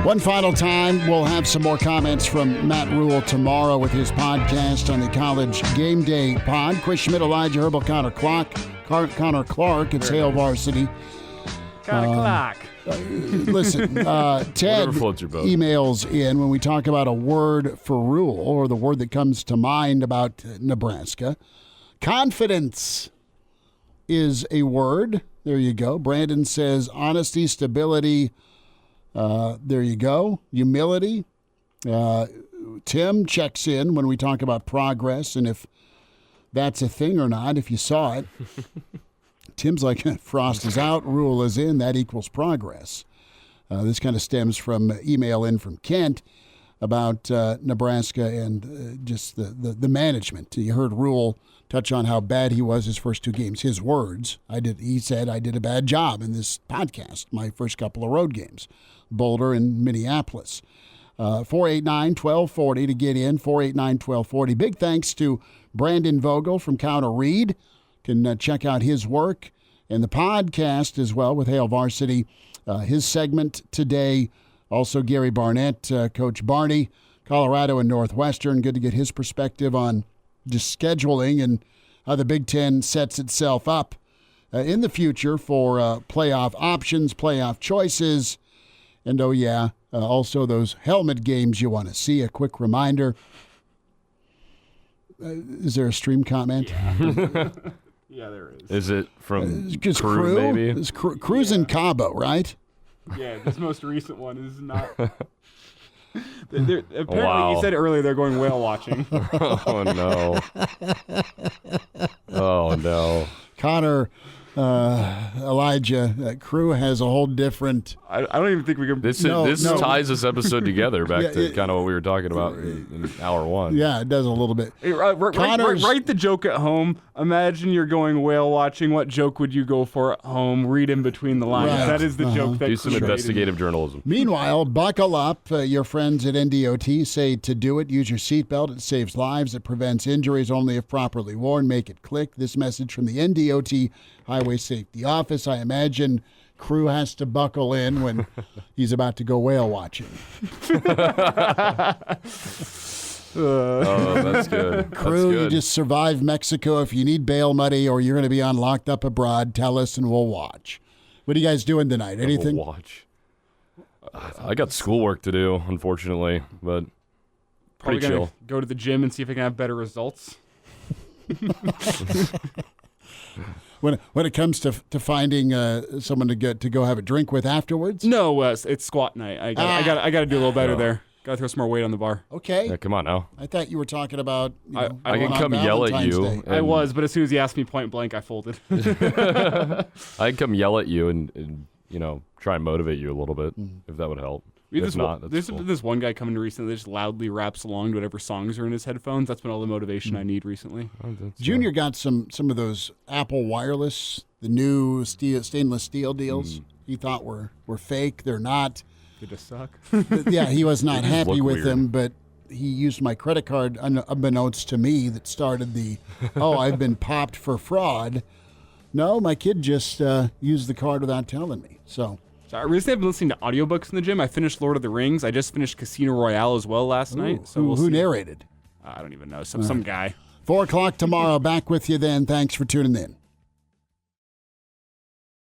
One final time, we'll have some more comments from Matt Rhule tomorrow with his podcast on the College Gameday Pod. Chris Schmidt, Elijah Herbel, Connor Clark. It's Hail Varsity. Connor Clark. Listen, Ted emails in when we talk about a word for Rhule, or the word that comes to mind about Nebraska. Confidence is a word. There you go. Brandon says honesty, stability. There you go. Humility. Tim checks in when we talk about progress and if that's a thing or not, if you saw it. Tim's like, Frost is out, Rhule is in, that equals progress. This kind of stems from email in from Kent about Nebraska and just the management. You heard Rhule touch on how bad he was his first 2 games. His words, he said, I did a bad job in this podcast, my first couple of road games, Boulder and Minneapolis. 489-1240 to get in, 489-1240. Big thanks to Brandon Vogel from Counter Reed. Can check out his work and the podcast as well with Hail Varsity. His segment today, also Gary Barnett, Coach Barney, Colorado and Northwestern. Good to get his perspective on just scheduling and how the Big Ten sets itself up in the future for playoff options, playoff choices, and also those helmet games you want to see. A quick reminder. Is there a stream comment? Yeah. Yeah, there is. Is it from Crew, maybe? It's Crew's in Cabo, right? Yeah, this most recent one is not. Apparently, you said earlier they're going whale watching. Oh, no. Oh, no. Connor, Elijah, Crew has a whole different... I don't even think we can... This ties this episode together back to kind of what we were talking about in hour 1. Yeah, it does a little bit. Hey, write the joke at home. Imagine you're going whale watching. What joke would you go for at home? Read in between the lines. Right. That is the joke. That do some investigative journalism. Meanwhile, buckle up. Your friends at NDOT say to do it. Use your seatbelt. It saves lives. It prevents injuries only if properly worn. Make it click. This message from the NDOT Highway Safety Office. I imagine Crew has to buckle in when he's about to go whale watching. Oh, that's good. Crew, you just survived Mexico. If you need bail money or you're going to be on locked up abroad, tell us and we'll watch. What are you guys doing tonight? Anything? We'll watch. I got schoolwork to do, unfortunately, but probably pretty chill. Go to the gym and see if I can have better results. When it comes to finding someone to go have a drink with afterwards? No, it's squat night. I got to do a little better there. Got to throw some more weight on the bar. Okay. Yeah, come on now. I thought you were talking about. I can come yell at you. I was, but as soon as you asked me point blank, I folded. I can come yell at you and try and motivate you a little bit if that would help. If not, that's There's cool. this one guy coming to recently that just loudly raps along to whatever songs are in his headphones. That's been all the motivation I need recently. Junior got some of those Apple Wireless, the new stainless steel deals. He thought were fake. They're not. They just suck. Yeah, he was not happy with weird. them, but he used my credit card unbeknownst to me that started the, I've been popped for fraud. No, my kid just used the card without telling me. So I recently have been listening to audiobooks in the gym. I finished Lord of the Rings. I just finished Casino Royale as well last night. So who we'll see. narrated? I don't even know. Some guy. 4 o'clock tomorrow. Back with you then. Thanks for tuning in.